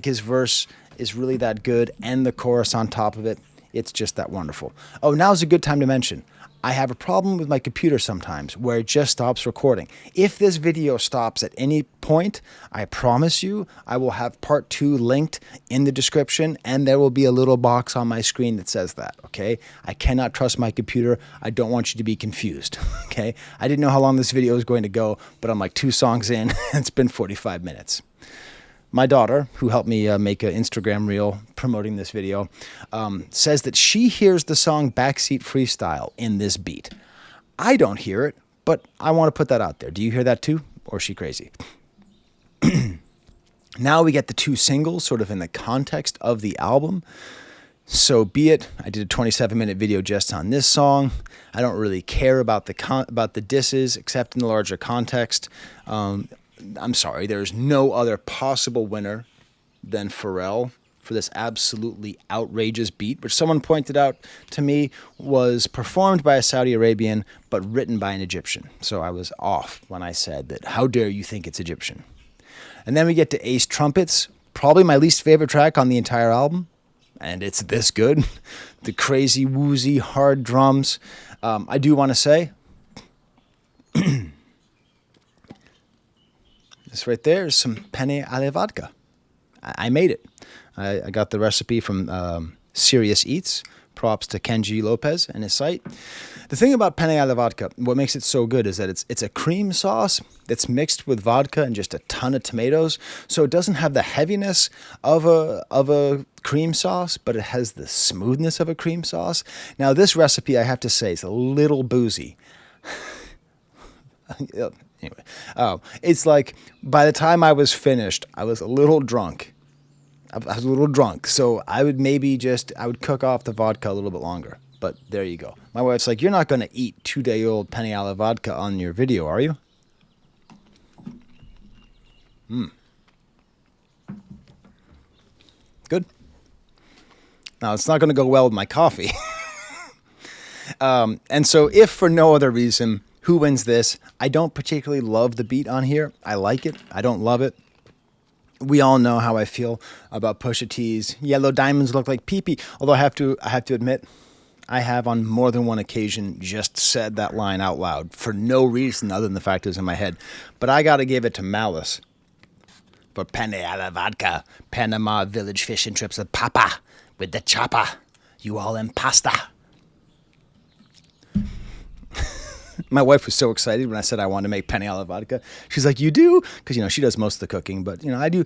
his verse is really that good, and the chorus on top of it, it's just that wonderful. Oh, now's a good time to mention, I have a problem with my computer sometimes where it just stops recording. If this video stops at any point, I promise you I will have part 2 linked in the description, and there will be a little box on my screen that says that, okay? I cannot trust my computer. I don't want you to be confused, okay? I didn't know how long this video was going to go, but I'm like 2 songs in, and it's been 45 minutes. My daughter, who helped me make an Instagram reel promoting this video, says that she hears the song Backseat Freestyle in this beat. I don't hear it, but I want to put that out there. Do you hear that too? Or is she crazy? Now we get the 2 singles sort of in the context of the album. So be it. I did a 27-minute video just on this song. I don't really care about the disses except in the larger context. I'm sorry, there's no other possible winner than Pharrell for this absolutely outrageous beat, which someone pointed out to me was performed by a Saudi Arabian, but written by an Egyptian. So I was off when I said that, how dare you think it's Egyptian? And then we get to Ace Trumpets, probably my least favorite track on the entire album, and it's this good. The crazy, woozy, hard drums. I do want to say, this right there is some penne alle vodka. I made it. I got the recipe from Serious Eats. Props to Kenji Lopez and his site. The thing about penne alle vodka, what makes it so good is that it's a cream sauce that's mixed with vodka and just a ton of tomatoes. So it doesn't have the heaviness of a cream sauce, but it has the smoothness of a cream sauce. Now this recipe, I have to say, is a little boozy. Anyway, it's like by the time I was finished, I was a little drunk. So I would cook off the vodka a little bit longer. But there you go. My wife's like, you're not going to eat 2-day-old penne alla vodka on your video, are you? Good. Now, it's not going to go well with my coffee. And so if for no other reason, who wins this? I don't particularly love the beat on here. I like it. I don't love it. We all know how I feel about Pusha T's Yellow Diamonds Look Like Pee-Pee. Although I have to admit, I have on more than one occasion just said that line out loud for no reason other than the fact it was in my head. But I got to give it to Malice for penne alla vodka, Panama Village fish and trips with Papa with the chopper. You all impasta. My wife was so excited when I said I wanted to make penne alla vodka. She's like, "You do?" Because she does most of the cooking, but I do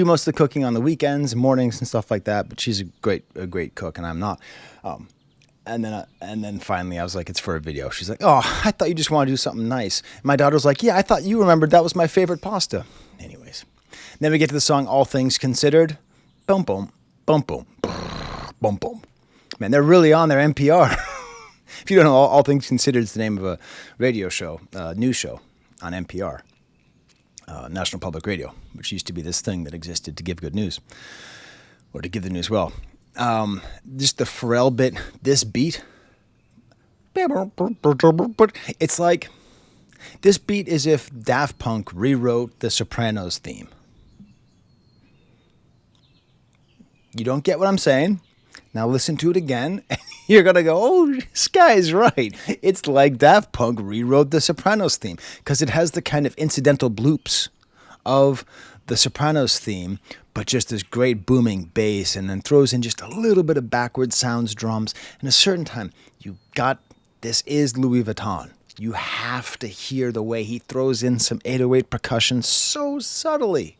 most of the cooking on the weekends, mornings, and stuff like that. But she's a great cook, and I'm not. And then finally, I was like, "It's for a video." She's like, "Oh, I thought you just wanted to do something nice." My daughter's like, "Yeah, I thought you remembered that was my favorite pasta." Anyways, then we get to the song "All Things Considered." Boom, boom, boom, boom, boom, boom. Man, they're really on their NPR. If you don't know, All Things Considered is the name of a radio show, news show on NPR, National Public Radio, which used to be this thing that existed to give good news, or to give the news well. Just the Pharrell bit, this beat, it's like, this beat is if Daft Punk rewrote the Sopranos theme. You don't get what I'm saying? Now listen to it again, and you're going to go, oh, Skye's right. It's like Daft Punk rewrote the Sopranos theme, because it has the kind of incidental bloops of the Sopranos theme, but just this great booming bass, and then throws in just a little bit of backward sounds drums. And a certain time, you got, this is Louis Vuitton. You have to hear the way he throws in some 808 percussion so subtly.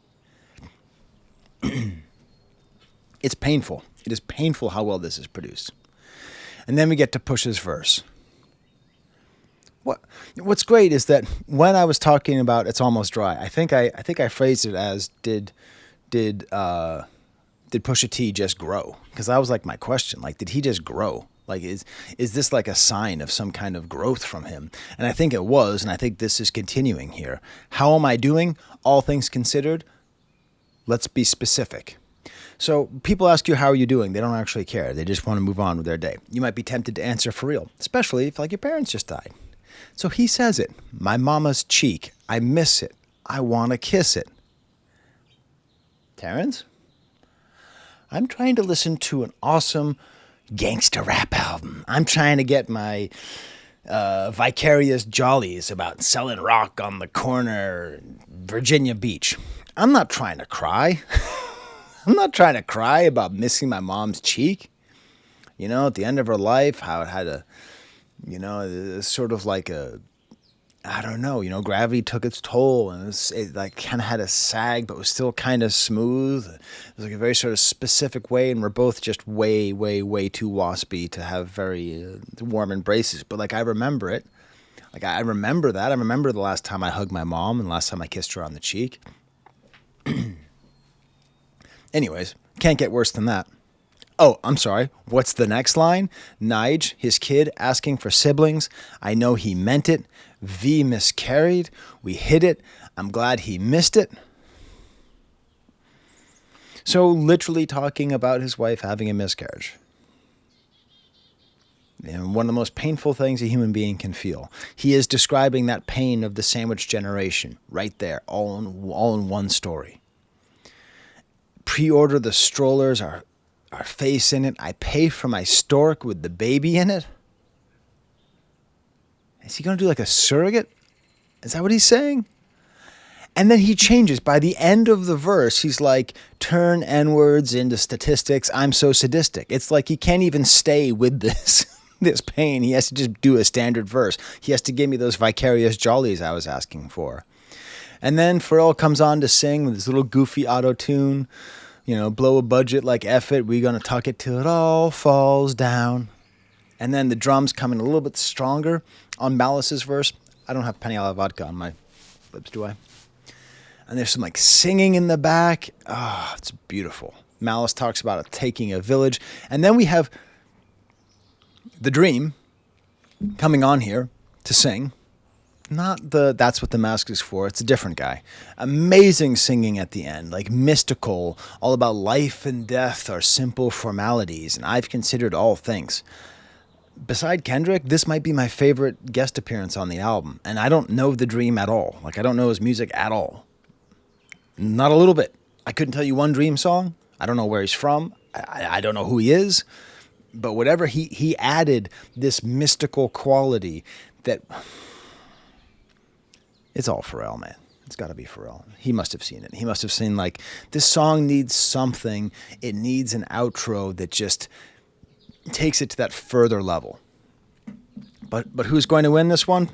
It's painful. It is painful how well this is produced. And then we get to Push's verse. What's great is that when I was talking about It's Almost Dry, I think I phrased it as did Pusha T just grow? Because that was like my question. Like, did he just grow? Like, is this like a sign of some kind of growth from him? And I think it was, and I think this is continuing here. How am I doing? All things considered, let's be specific. So people ask you, how are you doing? They don't actually care. They just want to move on with their day. You might be tempted to answer for real, especially if like your parents just died. So he says it. My mama's cheek. I miss it. I want to kiss it. Terrence? I'm trying to listen to an awesome gangster rap album. I'm trying to get my vicarious jollies about selling rock on the corner in Virginia Beach. I'm not trying to cry. I'm not trying to cry about missing my mom's cheek. You know, at the end of her life, how it had sort of like I don't know, gravity took its toll, and it like kind of had a sag, but was still kind of smooth. It was like a very sort of specific way, and we're both just way, way, way too waspy to have very warm embraces. But like, I remember it. Like, I remember that. I remember the last time I hugged my mom and the last time I kissed her on the cheek. Anyways, can't get worse than that. Oh, I'm sorry. What's the next line? Nige, his kid, asking for siblings. I know he meant it. V miscarried. We hid it. I'm glad he missed it. So literally talking about his wife having a miscarriage. One of the most painful things a human being can feel. He is describing that pain of the sandwich generation right there, all in one story. Pre-order the strollers, our face in it. I pay for my stork with the baby in it. Is he going to do like a surrogate? Is that what he's saying? And then he changes. By the end of the verse, he's like, turn N-words into statistics. I'm so sadistic. It's like he can't even stay with this pain. He has to just do a standard verse. He has to give me those vicarious jollies I was asking for. And then Pharrell comes on to sing with his little goofy auto-tune. Blow a budget like F it. We're going to tuck it till it all falls down. And then the drums come in a little bit stronger on Malice's verse. I don't have Penny vodka on my lips, do I? And there's some like singing in the back. Ah, it's beautiful. Malice talks about taking a village. And then we have The Dream coming on here to sing. Not That's What the Mask Is For. It's a different guy. Amazing singing at the end, like mystical, all about life and death are simple formalities, and I've considered all things. Beside Kendrick, this might be my favorite guest appearance on the album, and I don't know The Dream at all. Like, I don't know his music at all. Not a little bit. I couldn't tell you one Dream song. I don't know where he's from. I don't know who he is. But whatever, he added this mystical quality that... It's all Pharrell, man. It's got to be Pharrell. He must have seen it. He must have seen, like, this song needs something. It needs an outro that just takes it to that further level. But who's going to win this one?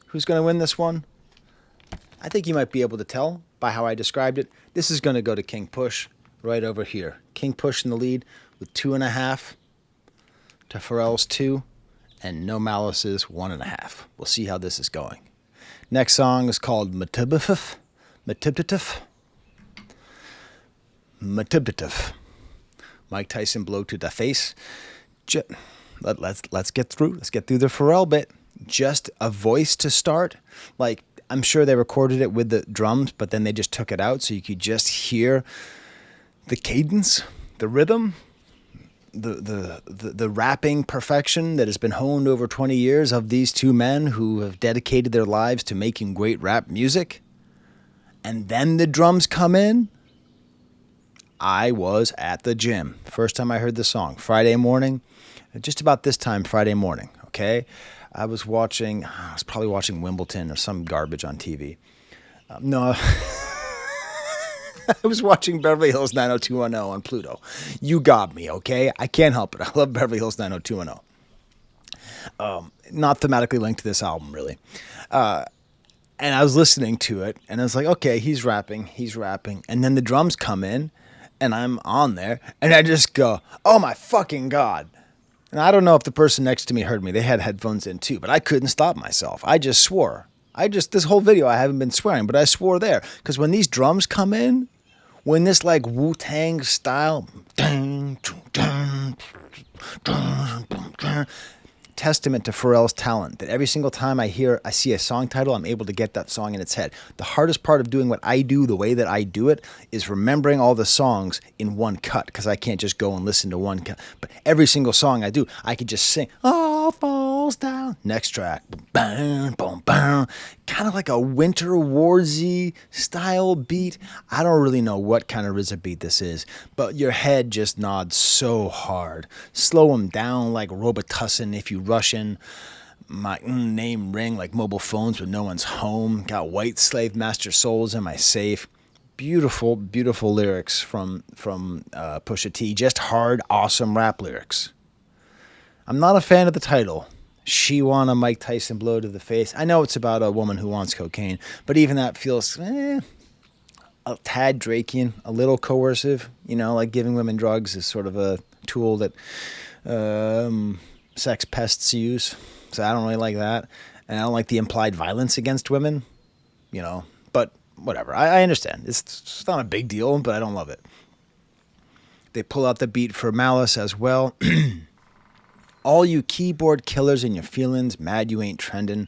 Who's going to win this one? I think you might be able to tell by how I described it. This is going to go to King Push right over here. King Push in the lead with 2.5 to Pharrell's 2 and No Malice's 1.5. We'll see how this is going. Next song is called Matip. Mike Tyson blow to the face. Let's get through the Pharrell bit. Just a voice to start. Like, I'm sure they recorded it with the drums, but then they just took it out so you could just hear the cadence, the rhythm, the rapping perfection that has been honed over 20 years of these two men who have dedicated their lives to making great rap music. And then the drums come in. I was at the gym. First time I heard the song, Friday morning, just about this time Friday morning, okay? I was probably watching Wimbledon or some garbage on TV. No, I was watching Beverly Hills 90210 on Pluto. You got me, okay? I can't help it. I love Beverly Hills 90210. Not thematically linked to this album, really. And I was listening to it, and I was like, okay, he's rapping. And then the drums come in, and I'm on there, and I just go, oh my fucking God. And I don't know if the person next to me heard me. They had headphones in too, but I couldn't stop myself. I just swore. This whole video, I haven't been swearing, but I swore there. Because when these drums come in, when this like Wu-Tang style, testament to Pharrell's talent, that every single time I see a song title, I'm able to get that song in its head. The hardest part of doing what I do, the way that I do it, is remembering all the songs in one cut, because I can't just go and listen to one cut. But every single song I do, I could just sing, all falls down, next track, boom, boom, boom, kind of like a Winter Warzy style beat. I don't really know what kind of RZA beat this is, but your head just nods so hard. Slow them down like Robitussin if you Russian. My name ring like mobile phones when no one's home. Got white slave master souls in my safe. Beautiful, beautiful lyrics from Pusha T. Just hard, awesome rap lyrics. I'm not a fan of the title. She Want a Mike Tyson Blow to the Face. I know it's about a woman who wants cocaine, but even that feels a tad Drakean, a little coercive. You know, like giving women drugs is sort of a tool that sex pests use. So I don't really like that. And I don't like the implied violence against women, you know, but whatever. I understand. It's not a big deal, but I don't love it. They pull out the beat for Malice as well. All you keyboard killers and your feelings, mad you ain't trending.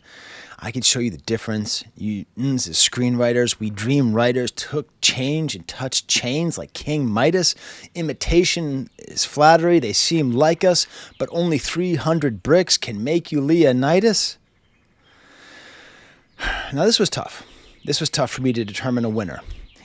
I can show you the difference. You as screenwriters, we dream writers took change and touched chains like King Midas. Imitation is flattery. They seem like us, but only 300 bricks can make you Leonidas. Now this was tough. This was tough for me to determine a winner.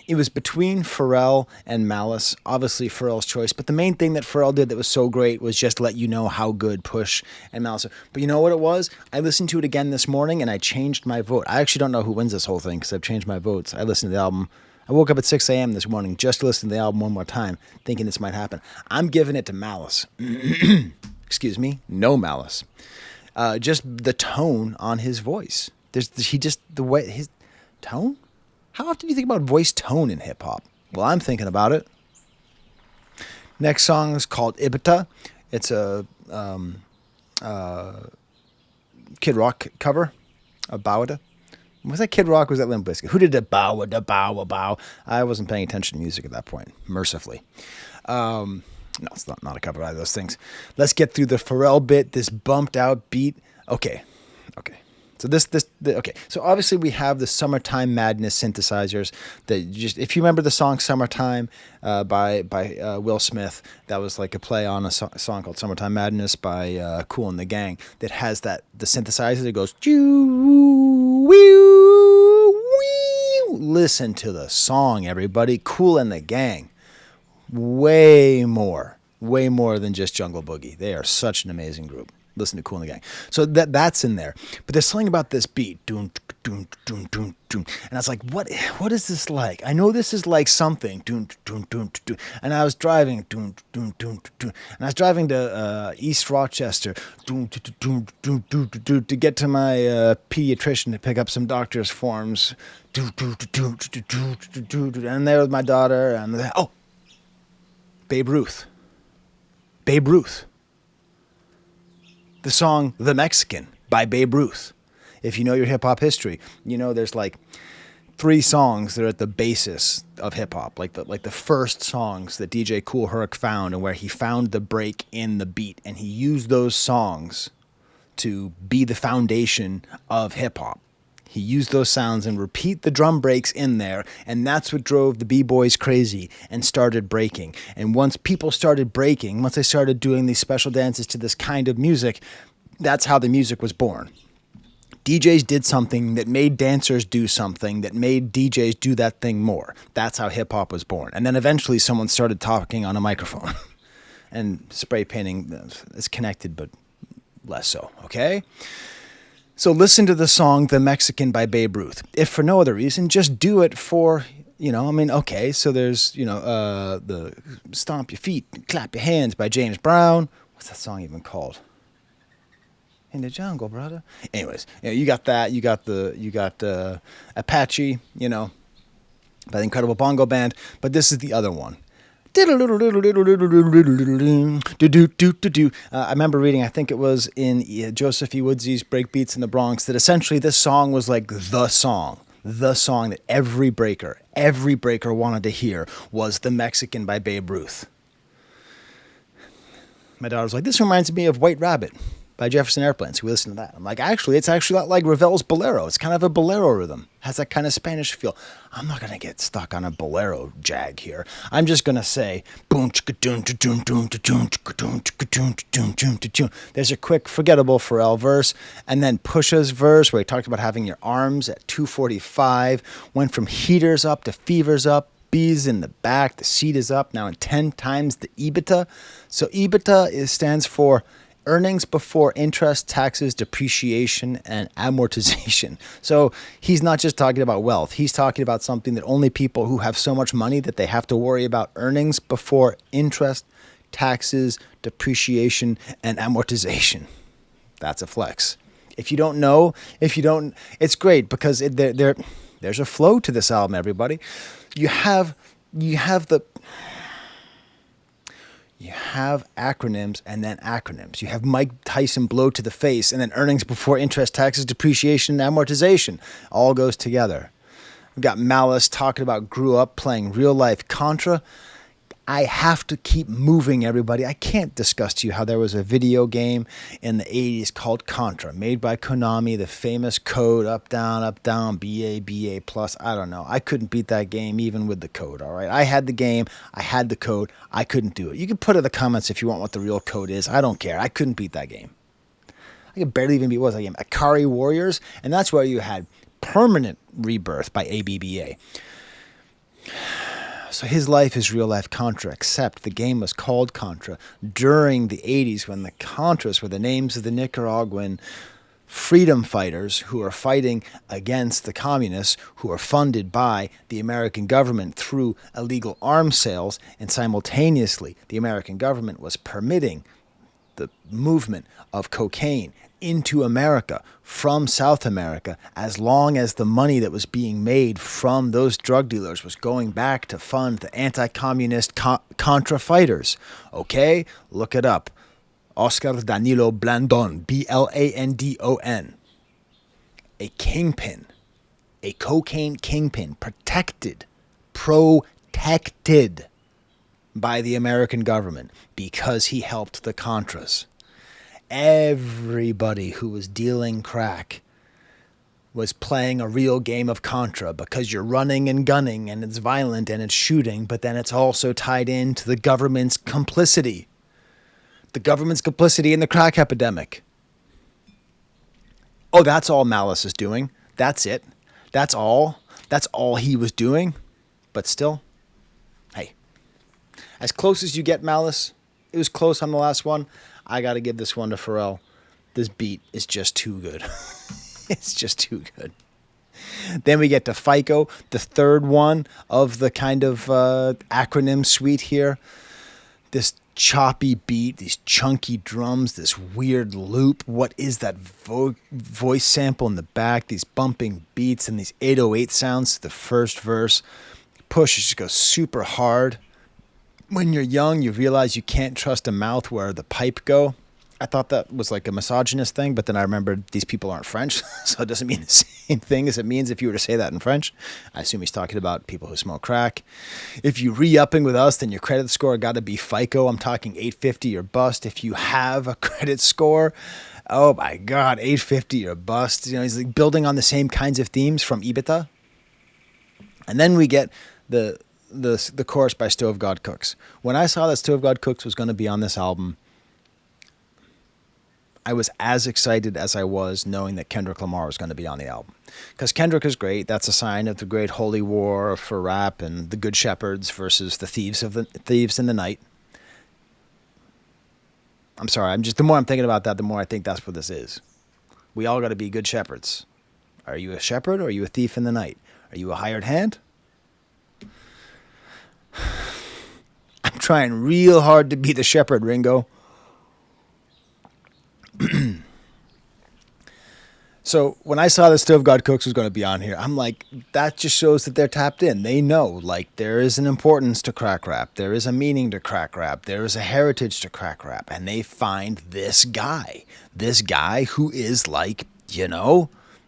It was between Pharrell and Malice, obviously Pharrell's choice, but the main thing that Pharrell did that was so great was just let you know how good Push and Malice are. But you know what it was? I listened to it again this morning and I changed my vote. I actually don't know who wins this whole thing because I've changed my votes. I listened to the album. I woke up at 6 a.m. this morning just to listen to the album one more time, thinking this might happen. I'm giving it to Malice. Excuse me, no Malice. Just the tone on his voice. The way his tone? How often do you think about voice tone in hip-hop? Well, I'm thinking about it. Next song is called IBITA. It's a Kid Rock cover of Bowada. Was that Kid Rock or was that Limp Bizkit? Who did the Bowada, bow? I wasn't paying attention to music at that point, mercifully. No, it's not a cover of either of those things. Let's get through the Pharrell bit, this bumped out beat. Okay. So obviously we have the Summertime Madness synthesizers that just, if you remember the song Summertime by Will Smith, that was like a play on a song called Summertime Madness by Kool and the Gang that has the synthesizer that goes, listen to the song, everybody. Kool and the Gang. Way more than just Jungle Boogie. They are such an amazing group. Listen to Kool and the Gang. So that's in there. But there's something about this beat. Doom, doom, doom, doom, doom. And I was like, what is this like? I know this is like something. Doom, doom, doom, doom. And I was driving. Doom, doom, doom, doom. And I was driving to East Rochester. Doom, doom, doom, doom, doom, doom, to get to my pediatrician to pick up some doctor's forms. Doom, doom, doom, doom, doom, doom, doom. And there was my daughter. And Babe Ruth. The song The Mexican by Babe Ruth. If you know your hip-hop history, you know there's like 3 songs that are at the basis of hip-hop, like the first songs that DJ Kool Herc found and where he found the break in the beat, and he used those songs to be the foundation of hip-hop. He used those sounds and repeat the drum breaks in there, and that's what drove the B-boys crazy and started breaking. And once people started breaking, once they started doing these special dances to this kind of music, that's how the music was born. DJs did something that made dancers do something that made DJs do that thing more. That's how hip-hop was born. And then eventually someone started talking on a microphone. And spray painting is connected, but less so, okay? So listen to the song The Mexican by Babe Ruth. If for no other reason, just do it for, okay, so there's, the Stomp Your Feet, Clap Your Hands by James Brown. What's that song even called? In the jungle, brother. Anyways, you got that. You got Apache, by the Incredible Bongo Band. But this is the other one. I remember reading, I think it was in Joseph E. Woodsy's Breakbeats in the Bronx, that essentially this song was like the song that every breaker wanted to hear was The Mexican by Babe Ruth. My daughter's like, this reminds me of White Rabbit by Jefferson Airplane. So we listened to that. I'm like, it's actually not like Ravel's Bolero. It's kind of a bolero rhythm. Has that kind of Spanish feel. I'm not going to get stuck on a bolero jag here. I'm just going to say, there's a quick, forgettable Pharrell verse, and then Pusha's verse where he talked about having your arms at 245, went from heaters up to fevers up, B's in the back, the seat is up, now in 10 times the IBITA. So IBITA stands for earnings before interest, taxes, depreciation, and amortization. So he's not just talking about wealth. He's talking about something that only people who have so much money that they have to worry about earnings before interest, taxes, depreciation, and amortization. That's a flex. If you don't know, it's great because there's a flow to this album, everybody. You have acronyms and then acronyms. You have Mike Tyson blow to the face and then earnings before interest, taxes, depreciation, and amortization. All goes together. We've got Malice talking about grew up playing real life Contra. I have to keep moving, everybody. I can't discuss to you how there was a video game in the 80s called Contra, made by Konami, the famous code, up, down, BA, plus. I don't know. I couldn't beat that game even with the code, all right? I had the game. I had the code. I couldn't do it. You can put in the comments if you want what the real code is. I don't care. I couldn't beat that game. I could barely even beat, what was that game? Akari Warriors? And that's where you had Permanent Rebirth by ABBA. So his life is real life Contra, except the game was called Contra during the 80s when the Contras were the names of the Nicaraguan freedom fighters who are fighting against the communists who are funded by the American government through illegal arms sales, and simultaneously the American government was permitting the movement of cocaine into America from South America, as long as the money that was being made from those drug dealers was going back to fund the anti-communist Contra fighters. Okay? Look it up. Oscar Danilo Blandon, Blandon. A kingpin, a cocaine kingpin, protected by the American government because he helped the Contras. Everybody who was dealing crack was playing a real game of Contra because you're running and gunning and it's violent and it's shooting, but then it's also tied into the government's complicity. The government's complicity in the crack epidemic. Oh, that's all Malice is doing. That's it. That's all. That's all he was doing. But still, hey, as close as you get, Malice. It was close on the last one. I got to give this one to Pharrell. This beat is just too good. It's just too good. Then we get to FICO, the third one of the kind of acronym suite here. This choppy beat, these chunky drums, this weird loop. What is that voice sample in the back? These bumping beats and these 808 sounds. The first verse. Push just goes super hard. When you're young, you realize you can't trust a mouth where the pipe go. I thought that was like a misogynist thing, but then I remembered these people aren't French, so it doesn't mean the same thing as it means if you were to say that in French. I assume he's talking about people who smoke crack. If you re-upping with us, then your credit score got to be FICO. I'm talking 850 or bust. If you have a credit score, oh my God, 850 or bust. You know, he's like building on the same kinds of themes from IBITA. And then we get the chorus by Stove God Cooks. When I saw that Stove God Cooks was going to be on this album, I was as excited as I was knowing that Kendrick Lamar was going to be on the album. Because Kendrick is great. That's a sign of the great holy war for rap and the good shepherds versus the thieves in the night. I'm sorry. The more I'm thinking about that, the more I think that's what this is. We all got to be good shepherds. Are you a shepherd or are you a thief in the night? Are you a hired hand? I'm trying real hard to be the shepherd, Ringo. So when I saw that Stove God Cooks was going to be on here, I'm like, that just shows that they're tapped in. They know, like, there is an importance to crack rap. There is a meaning to crack rap. There is a heritage to crack rap. And they find this guy who is like,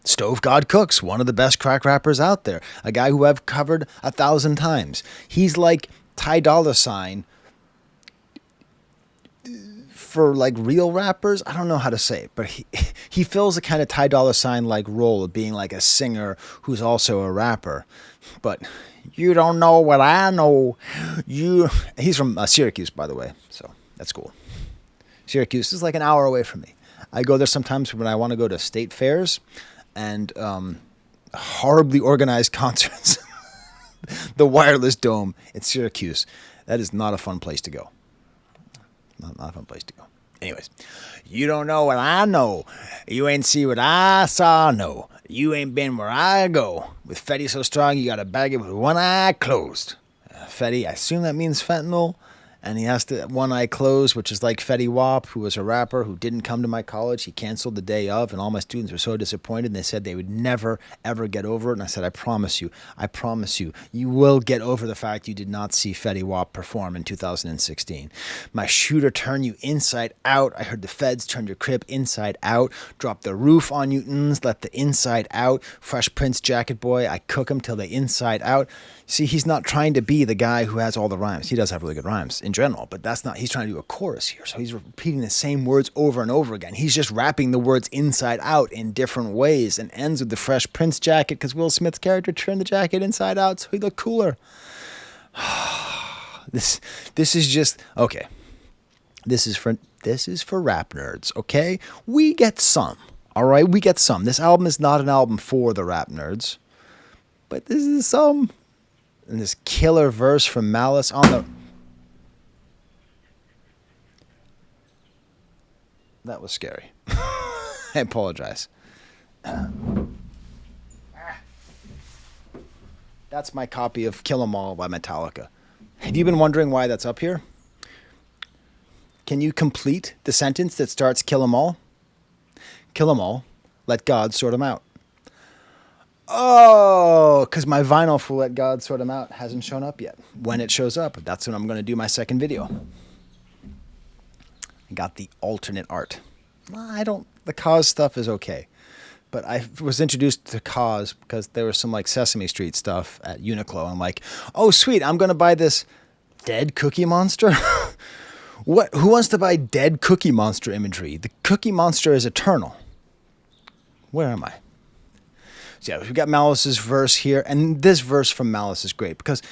Stove God Cooks, one of the best crack rappers out there. A guy who I've covered 1,000 times. He's like Ty Dolla $ign for like real rappers. I don't know how to say it, but he fills a kind of Ty Dolla $ign like role of being like a singer who's also a rapper. But you don't know what I know. He's from Syracuse, by the way, so that's cool. Syracuse is like an hour away from me. I go there sometimes when I want to go to state fairs and horribly organized concerts. The Wireless Dome in Syracuse. That is not a fun place to go. Not a fun place to go. Anyways, you don't know what I know. You ain't see what I saw, no. You ain't been where I go. With Fetty so strong, you gotta bag it with one eye closed. Fetty, I assume that means fentanyl. And he has to one eye closed, which is like Fetty Wap, who was a rapper who didn't come to my college. He canceled the day of, and all my students were so disappointed. And they said they would never, ever get over it. And I said, I promise you, you will get over the fact you did not see Fetty Wap perform in 2016. My shooter turned you inside out. I heard the feds turn your crib inside out. Drop the roof on you, let the inside out. Fresh Prince Jacket Boy, I cook him till they inside out. See, he's not trying to be the guy who has all the rhymes. He does have really good rhymes in general, but that's not, he's trying to do a chorus here. So he's repeating the same words over and over again. He's just rapping the words inside out in different ways and ends with the Fresh Prince jacket because Will Smith's character turned the jacket inside out so he looked cooler. This is just, okay. This is for rap nerds, okay? We get some, all right? We get some. This album is not an album for the rap nerds, but this is some. And this killer verse from Malice on the... That was scary. I apologize. That's my copy of Kill 'Em All by Metallica. Have you been wondering why that's up here? Can you complete the sentence that starts Kill 'Em All? Kill 'em all. Let God sort 'em out. Oh, because my vinyl for Let God Sort 'Em Out hasn't shown up yet. When it shows up, that's when I'm going to do my second video. I got the alternate art. The Cause stuff is okay. But I was introduced to Cause because there was some like Sesame Street stuff at Uniqlo. I'm like, oh, sweet, I'm going to buy this dead Cookie Monster. What? Who wants to buy dead Cookie Monster imagery? The Cookie Monster is eternal. Where am I? So yeah, we've got Malice's verse here, and this verse from Malice is great because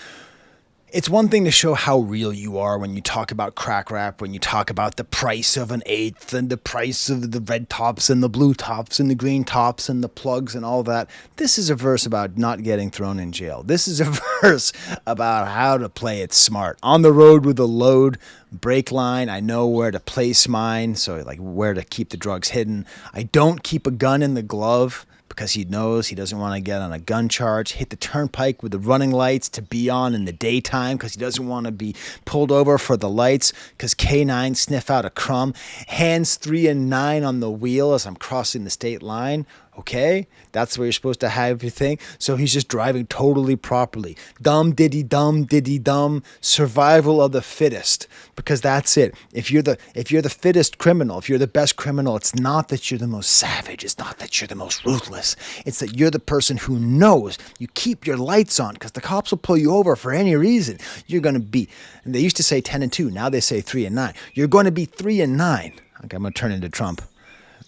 it's one thing to show how real you are when you talk about crack rap, when you talk about the price of an eighth and the price of the red tops and the blue tops and the green tops and the plugs and all that. This is a verse about not getting thrown in jail. This is a verse about how to play it smart. On the road with a load, brake line, I know where to place mine, so like where to keep the drugs hidden. I don't keep a gun in the glove, because he knows he doesn't want to get on a gun charge. Hit the turnpike with the running lights to be on in the daytime because he doesn't want to be pulled over for the lights because K9 sniff out a crumb. Hands 3 and 9 on the wheel as I'm crossing the state line. Okay, that's where you're supposed to have everything. So he's just driving totally properly. Dumb, diddy, dumb. Survival of the fittest, because that's it. If you're the fittest criminal, if you're the best criminal, it's not that you're the most savage. It's not that you're the most ruthless. It's that you're the person who knows you keep your lights on because the cops will pull you over for any reason. You're going to be, and they used to say 10 and 2. Now they say 3 and 9. You're going to be 3 and 9. Okay, I'm going to turn into Trump.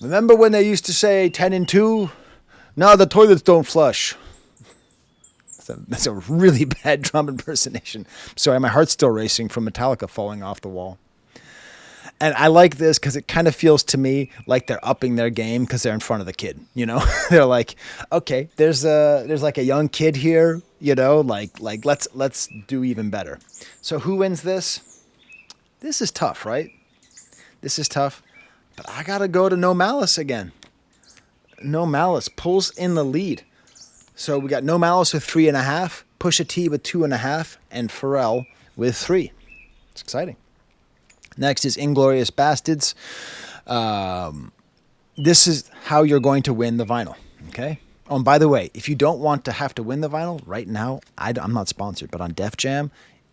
Remember when they used to say 10 and 2? No, the toilets don't flush. That's a really bad Trump impersonation. Sorry, my heart's still racing from Metallica falling off the wall. And I like this because it kind of feels to me like they're upping their game because they're in front of the kid. You know, they're like, okay, there's like a young kid here. You know, like let's do even better. So who wins this? This is tough, right? This is tough. But I gotta go to No Malice again. No Malice pulls in the lead. So we got No Malice with 3.5, Pusha T with 2.5, and Pharrell with 3. It's exciting. Next is Inglorious Bastards. This is how you're going to win the vinyl. Okay. Oh, and by the way, if you don't want to have to win the vinyl right now, I'm not sponsored, but on Def Jam,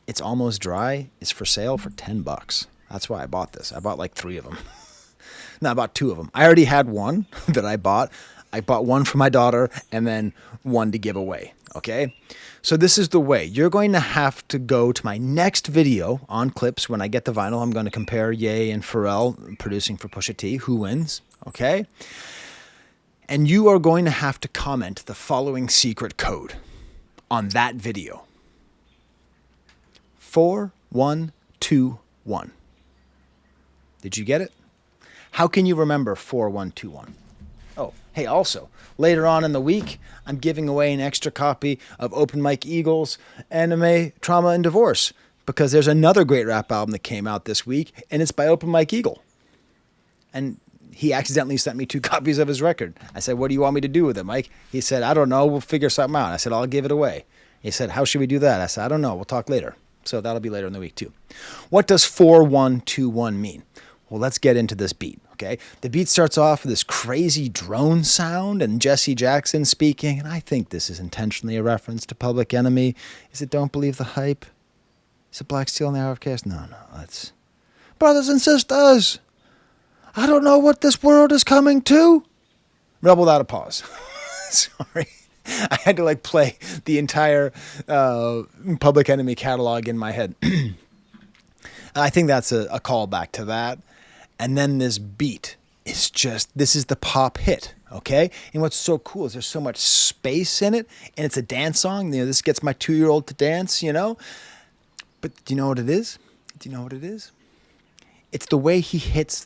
It's Almost Dry is for sale for $10. That's why I bought this. I bought like 3 of them. No, I bought 2 of them. I already had one that I bought. I bought one for my daughter and then one to give away. Okay. So this is the way. You're going to have to go to my next video on Clipse. When I get the vinyl, I'm going to compare Ye and Pharrell producing for Pusha T. Who wins? Okay. And you are going to have to comment the following secret code on that video. 4121. Did you get it? How can you remember 4121? Oh, hey, also, later on in the week, I'm giving away an extra copy of Open Mike Eagle's Anime, Trauma, and Divorce, because there's another great rap album that came out this week, and it's by Open Mike Eagle. And he accidentally sent me 2 copies of his record. I said, what do you want me to do with it, Mike? He said, I don't know. We'll figure something out. I said, I'll give it away. He said, how should we do that? I said, I don't know. We'll talk later. So that'll be later in the week, too. What does 4121 mean? Well, let's get into this beat, okay? The beat starts off with this crazy drone sound and Jesse Jackson speaking, and I think this is intentionally a reference to Public Enemy. Is it Don't Believe the Hype? Is it Black Steel and the Outcast? No, that's... Brothers and sisters, I don't know what this world is coming to. Rebel without a pause. Sorry. I had to like play the entire Public Enemy catalog in my head. I think that's a callback to that. And then this beat is just, this is the pop hit, okay? And what's so cool is there's so much space in it, and it's a dance song. You know, this gets my 2-year-old to dance, you know? But do you know what it is? Do you know what it is? It's the way he hits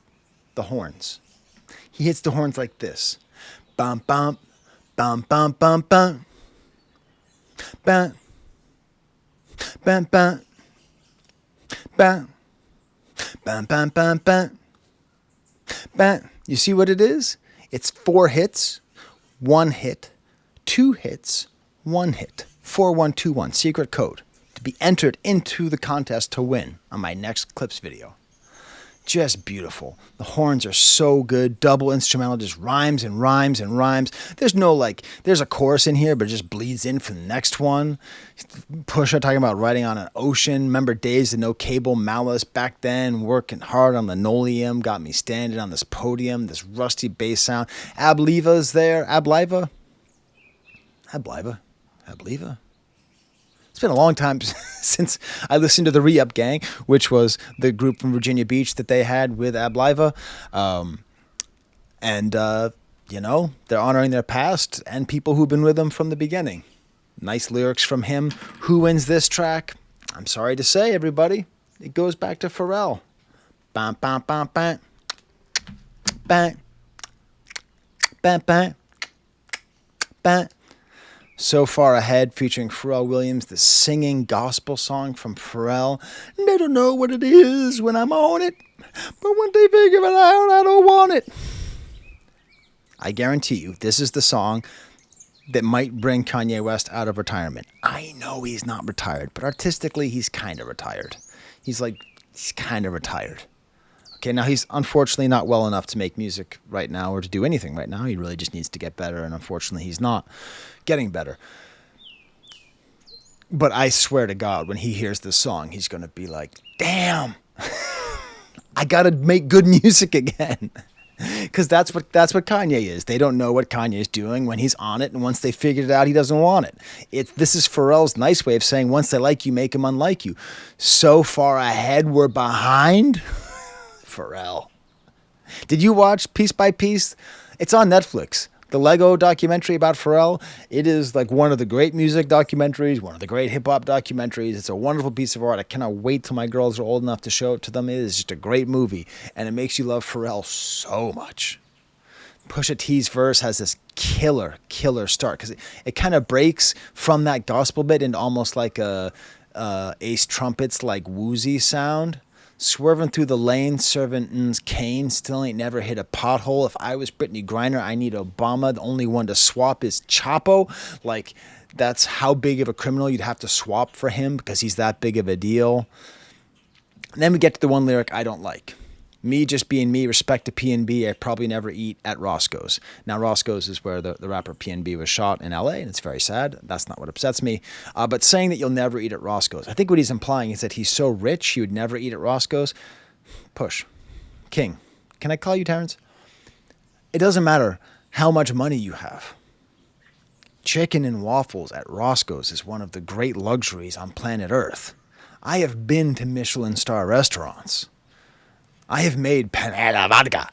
the horns. He hits the horns like this. Bum, bum, bum, bum, bum, bum. Bum, bum, bum, bum. Bam, bam, bam, bam. Bam. You see what it is? It's 4 hits, 1 hit, 2 hits, 1 hit. 4121, secret code to be entered into the contest to win on my next Clipse video. Just beautiful. The horns are so good. Double instrumental, just rhymes and rhymes and rhymes. There's no there's a chorus in here, but it just bleeds in for the next one. Pusha talking about riding on an ocean. Remember days of no cable, Malice back then, working hard on linoleum, got me standing on this podium, this rusty bass sound. Abliva's there. Abliva? It's been a long time since I listened to the Re-Up Gang, which was the group from Virginia Beach that they had with Abliva. You know, they're honoring their past and people who've been with them from the beginning. Nice lyrics from him. Who wins this track? I'm sorry to say, everybody, it goes back to Pharrell. Bam, bam, bam, bam. Bam. Bam, bam. Bam. So Far Ahead, featuring Pharrell Williams, the singing gospel song from Pharrell. They don't know what it is when I'm on it, but when they figure it out, I don't want it. I guarantee you, this is the song that might bring Kanye West out of retirement. I know he's not retired, but artistically, he's kind of retired. He's kind of retired. Okay, now he's unfortunately not well enough to make music right now or to do anything right now. He really just needs to get better, and unfortunately, he's not getting better. But I swear to God, when he hears this song, he's going to be like, damn, I got to make good music again. Because that's what Kanye is. They don't know what Kanye's doing when he's on it, and once they figured it out, he doesn't want it. This is Pharrell's nice way of saying, once they like you, make them unlike you. So Far Ahead, we're behind. Pharrell. Did you watch Piece by Piece? It's on Netflix. the Lego documentary about Pharrell, it is like one of the great music documentaries, one of the great hip hop documentaries. It's a wonderful piece of art. I cannot wait till my girls are old enough to show it to them. It is just a great movie, and it makes you love Pharrell so much. Pusha T's verse has this killer start because it kind of breaks from that gospel bit into almost like a Ace Trumpets like woozy sound. Swerving through the lane, serving cane, still ain't never hit a pothole. If I was Brittany Griner, I need Obama. The only one to swap is Chapo. Like, that's how big of a criminal you'd have to swap for him because he's that big of a deal. And then we get to the one lyric I don't like. Me just being me, respect to PNB, I probably never eat at Roscoe's. Now, Roscoe's is where the rapper PNB was shot in LA, and it's very sad. That's not what upsets me. But saying that you'll never eat at Roscoe's, I think what he's implying is that he's so rich he would never eat at Roscoe's. Push. King. Can I call you Terrence? It doesn't matter how much money you have. Chicken and waffles at Roscoe's is one of the great luxuries on planet Earth. I have been to Michelin star restaurants. I have made panela vodka.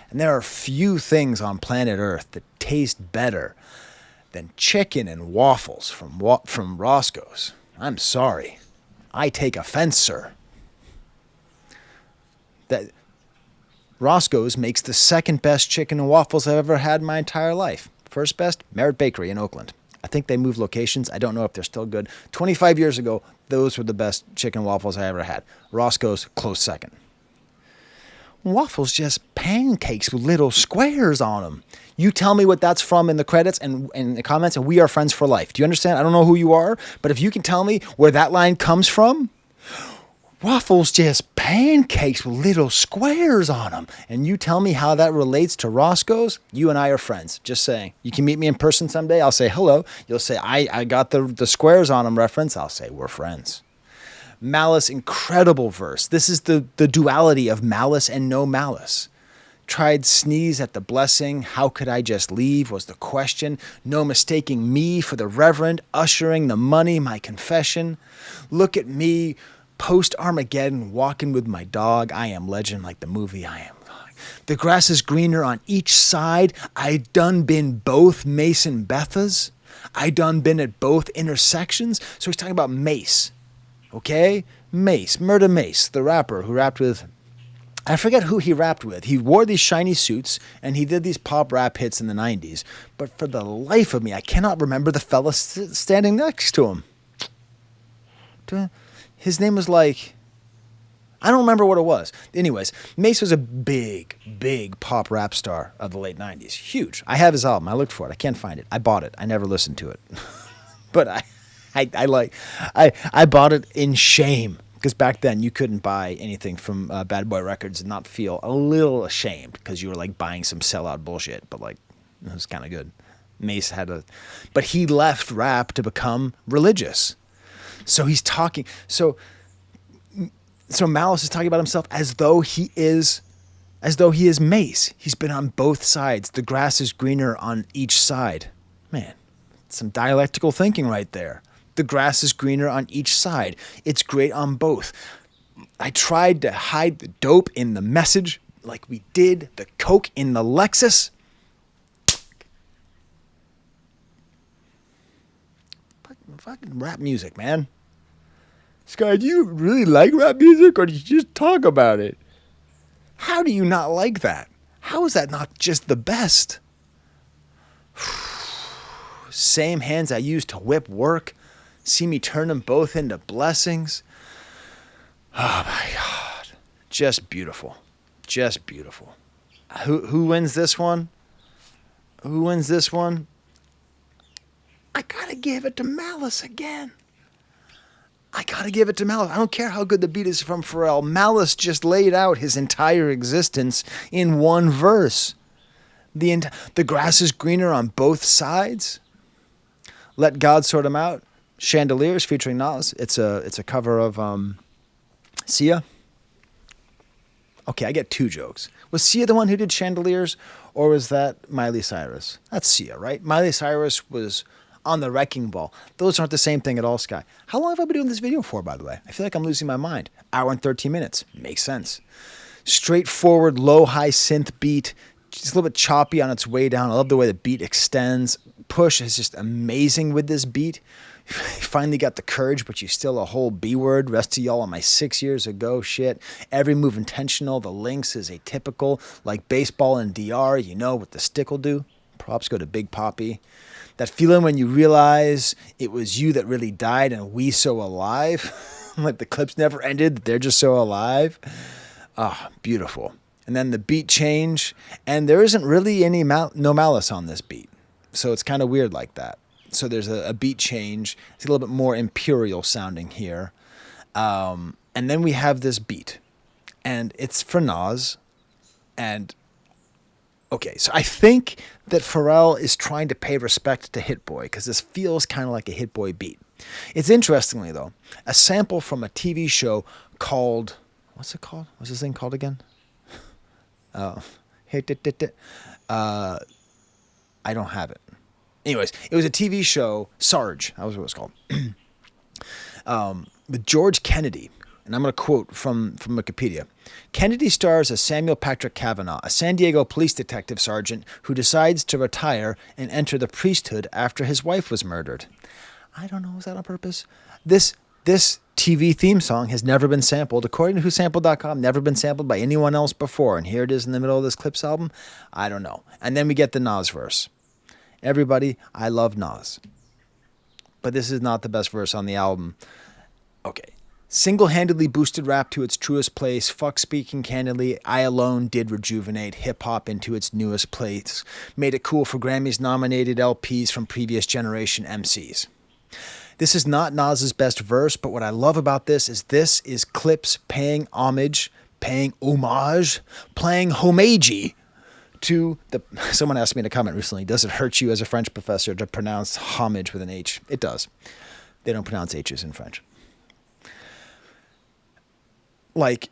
And there are few things on planet Earth that taste better than chicken and waffles from Roscoe's. I'm sorry. I take offense, sir. That Roscoe's makes the second best chicken and waffles I've ever had in my entire life. First best, Merritt Bakery in Oakland. I think they moved locations. I don't know if they're still good. 25 years ago, those were the best chicken and waffles I ever had. Roscoe's, close second. Waffles just pancakes with little squares on them. You tell me what that's from in the credits and in the comments, and we are friends for life. Do you understand? I don't know who you are, but if you can tell me where that line comes from, waffles just pancakes with little squares on them, and you tell me how that relates to Roscoe's, you and I are friends. Just saying. You can meet me in person someday. I'll say hello. You'll say, I got the squares on them reference. I'll say, we're friends. Malice, incredible verse. This is the duality of malice and no malice. Tried sneeze at the blessing. How could I just leave was the question. No mistaking me for the reverend. Ushering the money, my confession. Look at me, post-Armageddon, walking with my dog. I am legend like the movie I am. The grass is greener on each side. I done been both Mace and Bethas. I done been at both intersections. So he's talking about Mace. Okay? Mace, Murder Mace, the rapper who rapped with, I forget who he rapped with. He wore these shiny suits and he did these pop rap hits in the 90s. But for the life of me, I cannot remember the fella standing next to him. His name was like, I don't remember what it was. Anyways, Mace was a big pop rap star of the late 90s. Huge. I have his album. I looked for it. I can't find it. I bought it. I never listened to it. But I bought it in shame because back then you couldn't buy anything from Bad Boy Records and not feel a little ashamed because you were like buying some sellout bullshit, but like it was kind of good. Mace but he left rap to become religious. So he's talking, so Malice is talking about himself as though he is Mace. He's been on both sides. The grass is greener on each side. Man, some dialectical thinking right there. The grass is greener on each side. It's great on both. I tried to hide the dope in the message like we did the coke in the Lexus. Fucking rap music, man. Skye, do you really like rap music or do you just talk about it? How do you not like that? How is that not just the best? Same hands I used to whip work. See me turn them both into blessings. Oh my God. Just beautiful. Just beautiful. Who wins this one? Who wins this one? I gotta give it to Malice again. I gotta give it to Malice. I don't care how good the beat is from Pharrell. Malice just laid out his entire existence in one verse. The grass is greener on both sides. Let God sort them out. Chandeliers featuring Nas. It's a cover of Sia. Okay, I get two jokes. Was Sia the one who did Chandeliers, or was that Miley Cyrus? That's Sia, right? Miley Cyrus was on the Wrecking Ball. Those aren't the same thing at all, Skye. How long have I been doing this video for, by the way? I feel like I'm losing my mind. Hour and 13 minutes. Makes sense. Straightforward, low-high synth beat. It's a little bit choppy on its way down. I love the way the beat extends. Push is just amazing with this beat. You finally got the courage, but you still a whole B-word. Rest of y'all on my 6 years ago shit. Every move intentional. The links is atypical. Like baseball and DR, you know what the stick will do. Props go to Big Poppy. That feeling when you realize it was you that really died and we so alive. Like the Clipse never ended. They're just so alive. Ah, beautiful. And then the beat change. And there isn't really any no malice on this beat. So it's kind of weird like that. So there's a beat change. It's a little bit more imperial sounding here. And then we have this beat. And it's for Nas. And, okay, so I think that Pharrell is trying to pay respect to Hit Boy because this feels kind of like a Hit Boy beat. It's interestingly, though, a sample from a TV show called, what's it called? What's this thing called again? I don't have it. Anyways, it was a TV show, Sarge, that was what it was called, with George Kennedy. And I'm going to quote from Wikipedia. Kennedy stars as Samuel Patrick Cavanaugh, a San Diego police detective sergeant who decides to retire and enter the priesthood after his wife was murdered. I don't know, was that on purpose? This TV theme song has never been sampled, according to whosampled.com, never been sampled by anyone else before. And here it is in the middle of this Clipse album. I don't know. And then we get the Nas verse. Everybody, I love Nas. But this is not the best verse on the album. Okay. Single-handedly boosted rap to its truest place. Fuck speaking candidly. I alone did rejuvenate hip-hop into its newest place. Made it cool for Grammys-nominated LPs from previous generation MCs. This is not Nas's best verse, but what I love about this is Clipse paying homage, paying homage, playing homage to the... Someone asked me in a comment recently, does it hurt you as a French professor to pronounce homage with an H? It does. They don't pronounce H's in French. Like,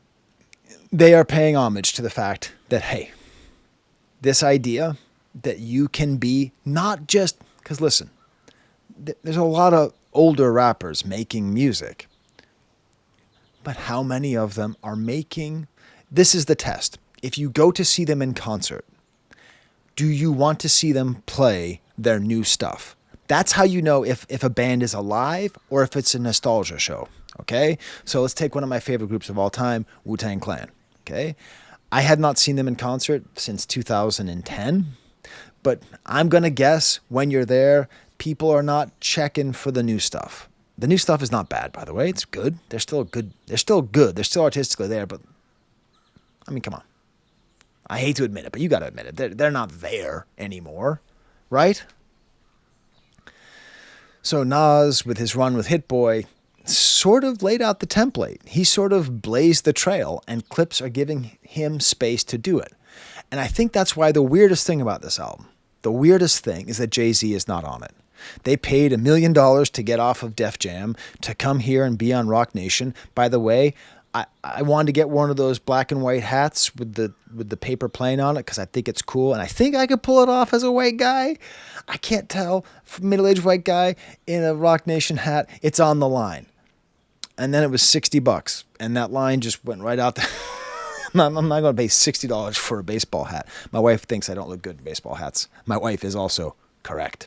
they are paying homage to the fact that, hey, this idea that you can be not just... Because listen, there's a lot of older rappers making music. But how many of them are making... This is the test. If you go to see them in concert, do you want to see them play their new stuff? That's how you know if a band is alive or if it's a nostalgia show. Okay? So let's take one of my favorite groups of all time, Wu-Tang Clan. Okay? I had not seen them in concert since 2010. But I'm going to guess when you're there, people are not checking for the new stuff. The new stuff is not bad, by the way. It's good. They're still good. They're still good. They're still artistically there, but I mean, come on. I hate to admit it, but you got to admit it. They're not there anymore, right? So Nas, with his run with Hit Boy, sort of laid out the template. He sort of blazed the trail, and Clipse are giving him space to do it. And I think that's why the weirdest thing about this album, the weirdest thing is that Jay-Z is not on it. They paid $1 million to get off of Def Jam to come here and be on Rock Nation. By the way, I wanted to get one of those black and white hats with the paper plane on it because I think it's cool. And I think I could pull it off as a white guy. I can't tell. Middle-aged white guy in a Rock Nation hat. It's on the line. And then it was $60. And that line just went right out there. I'm not going to pay $60 for a baseball hat. My wife thinks I don't look good in baseball hats. My wife is also correct.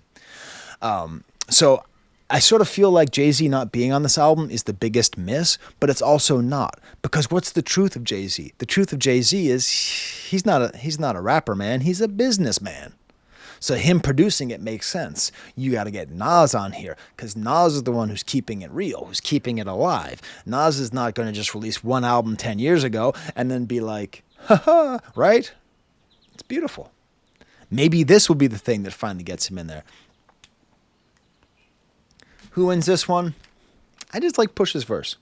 So I sort of feel like Jay-Z not being on this album is the biggest miss, but it's also not. Because what's the truth of Jay-Z? The truth of Jay-Z is he's not a rapper, man. He's a businessman. So him producing it makes sense. You got to get Nas on here because Nas is the one who's keeping it real, who's keeping it alive. Nas is not going to just release one album 10 years ago and then be like, haha, right? It's beautiful. Maybe this will be the thing that finally gets him in there. Who wins this one? I just like Push's verse.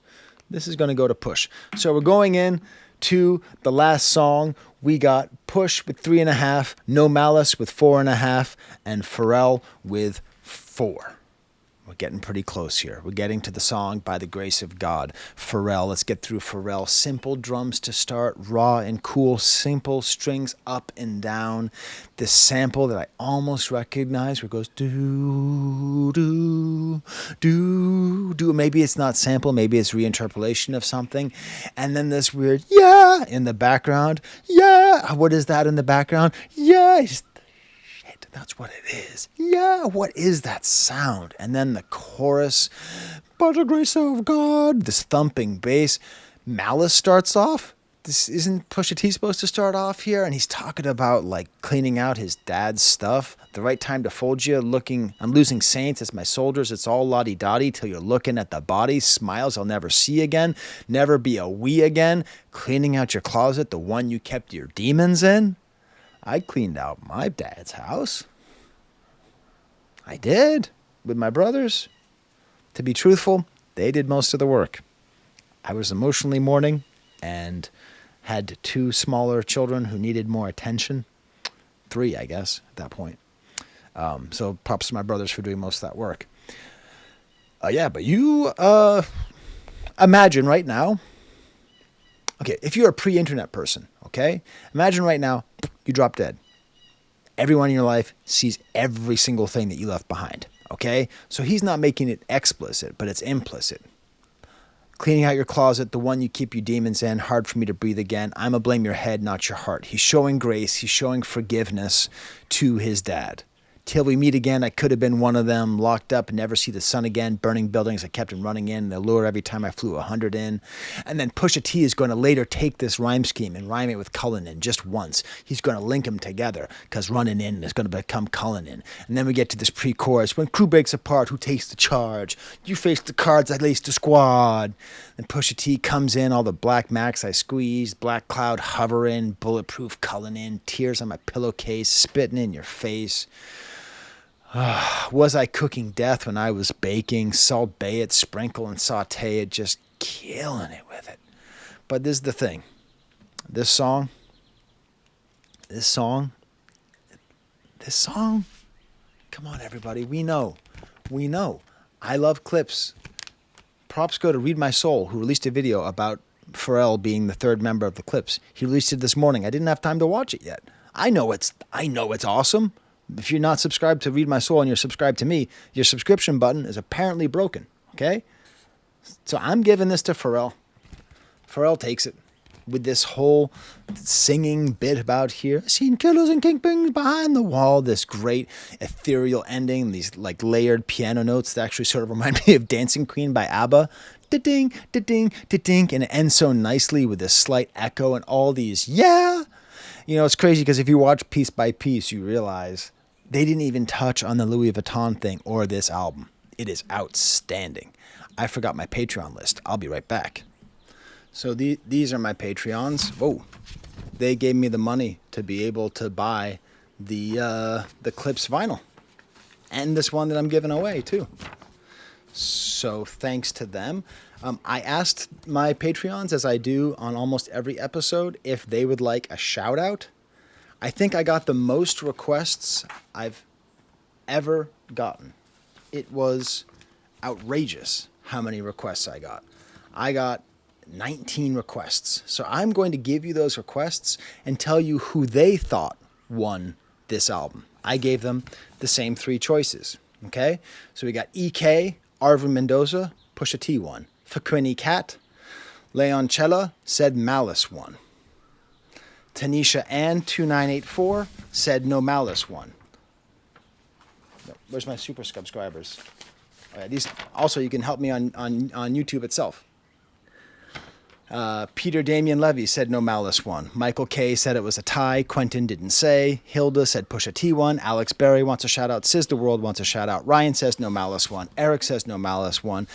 This is going to go to Push. So we're going in to the last song. We got Push with 3.5, No Malice with 4.5, and Pharrell with 4. We're getting pretty close here. We're getting to the song By the Grace of God. Pharrell, let's get through Pharrell. Simple drums to start, raw and cool, simple strings up and down. This sample that I almost recognize where it goes do, do, do, do. Maybe it's not sample, maybe it's reinterpolation of something. And then this weird yeah in the background. Yeah, what is that in the background? Yeah, that's what it is. Yeah, what is that sound? And then the chorus, by the grace of God, this thumping bass. Malice starts off. This isn't Pusha T supposed to start off here? And he's talking about like cleaning out his dad's stuff. The right time to fold you, I'm losing saints, it's my soldiers, it's all lottie-dottie till you're looking at the body. Smiles I'll never see again. Never be a we again. Cleaning out your closet, the one you kept your demons in. I cleaned out my dad's house. I did, with my brothers. To be truthful, they did most of the work. I was emotionally mourning and had 2 smaller children who needed more attention. 3, I guess, at that point. So props to my brothers for doing most of that work. Yeah, but you imagine right now, okay, if you're a pre-internet person, okay, imagine right now you drop dead. Everyone in your life sees every single thing that you left behind, okay? So he's not making it explicit, but it's implicit. Cleaning out your closet, the one you keep your demons in, hard for me to breathe again. I'ma blame your head, not your heart. He's showing grace, he's showing forgiveness to his dad. Till we meet again, I could have been one of them, locked up and never see the sun again, burning buildings I kept him running in, the lure every time I flew 100 in. And then Pusha T is going to later take this rhyme scheme and rhyme it with Cullinan just once. He's going to link them together because running in is going to become Cullinan. And then we get to this pre-chorus, when crew breaks apart, who takes the charge? You face the cards, I lace the squad. Then Pusha T comes in, all the black max I squeezed, black cloud hovering, bulletproof Cullinan, tears on my pillowcase, spitting in your face. Was I cooking death when I was baking? Salt bay it, sprinkle and saute it, just killing it with it. But this is the thing. This song, come on everybody, we know. I love Clipse. Props go to Read My Soul, who released a video about Pharrell being the 3rd member of the Clipse. He released it this morning. I didn't have time to watch it yet. I know it's awesome. If you're not subscribed to Read My Soul and you're subscribed to me, your subscription button is apparently broken, okay? So I'm giving this to Pharrell. Pharrell takes it with this whole singing bit about here. I've seen killers and kingpins behind the wall. This great ethereal ending, these like layered piano notes that actually sort of remind me of Dancing Queen by ABBA. Da-ding, da-ding, da-ding, and it ends so nicely with this slight echo and all these, yeah. You know, it's crazy because if you watch piece by piece, you realize they didn't even touch on the Louis Vuitton thing or this album. It is outstanding. I forgot my Patreon list. I'll be right back. So these are my Patreons. Whoa. They gave me the money to be able to buy the Clipse vinyl. And this one that I'm giving away, too. So thanks to them. I asked my Patreons, as I do on almost every episode, if they would like a shout-out. I think I got the most requests I've ever gotten. It was outrageous how many requests I got. I got 19 requests. So I'm going to give you those requests and tell you who they thought won this album. I gave them the same 3 choices. Okay? So we got EK, Arvin Mendoza, Pusha T won. Faquini Cat, Leoncella said Malice won. Tanisha Ann 2984 said No Malice won. Where's my super subscribers? These also, you can help me on YouTube itself. Peter Damian Levy said No Malice won. Michael K said it was a tie. Quentin didn't say. Hilda said Pusha T won. Alex Berry wants a shout out. Sis the World wants a shout out. Ryan says No Malice won. Eric says No Malice won.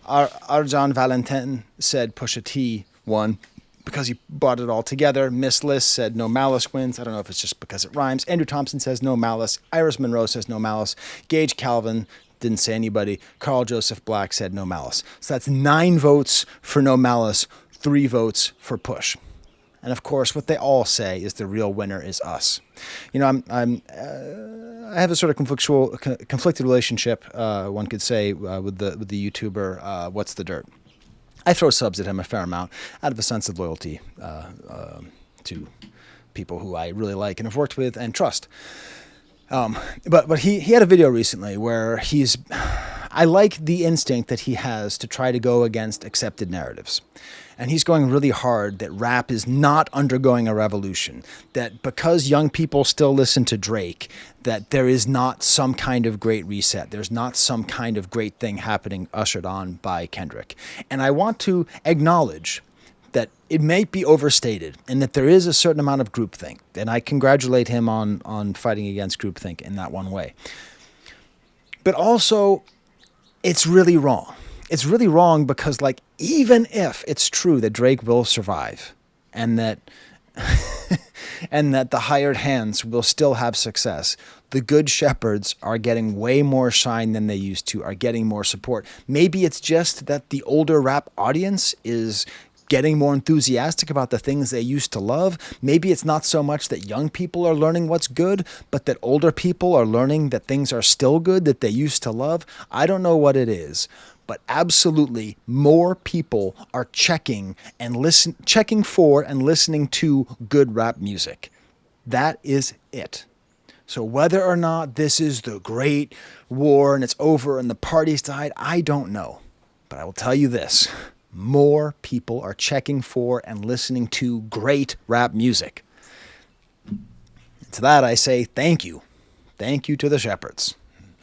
Arjan Valentin said Pusha T won because he brought it all together. Miss Liz said No Malice wins. I don't know if it's just because it rhymes. Andrew Thompson says No Malice. Iris Monroe says No Malice. Gage Calvin didn't say anybody. Carl Joseph Black said No Malice. So that's 9 votes for No Malice, 3 votes for Push. And of course, what they all say is the real winner is us. You know, I have a sort of conflicted relationship, one could say, with the YouTuber. What's the Dirt? I throw subs at him a fair amount out of a sense of loyalty to people who I really like and have worked with and trust. But he had a video recently where I like the instinct that he has to try to go against accepted narratives. And he's going really hard that rap is not undergoing a revolution, that because young people still listen to Drake, that there is not some kind of great reset. There's not some kind of great thing happening ushered on by Kendrick. And I want to acknowledge that it may be overstated and that there is a certain amount of groupthink. And I congratulate him on fighting against groupthink in that one way. But also, it's really wrong. It's really wrong because, like, even if it's true that Drake will survive and that and that the hired hands will still have success, the good shepherds are getting way more shine than they used to, are getting more support. Maybe it's just that the older rap audience is getting more enthusiastic about the things they used to love. Maybe it's not so much that young people are learning what's good, but that older people are learning that things are still good that they used to love. I don't know what it is, but absolutely more people are checking for and listening to good rap music. That is it. So whether or not this is the great war and it's over and the party's died, I don't know. But I will tell you this. More people are checking for and listening to great rap music. To that I say thank you. Thank you to the shepherds.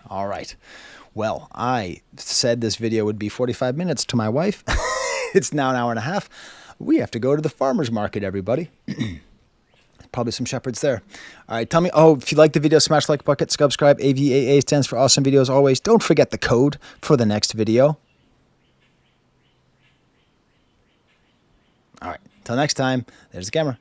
All right. Well, I said this video would be 45 minutes to my wife. It's now an hour and a half. We have to go to the farmer's market, everybody. Probably some shepherds there. All right, tell me. Oh, if you like the video, smash like bucket, subscribe. AVAA stands for awesome videos always. Don't forget the code for the next video. All right, till next time, there's the camera.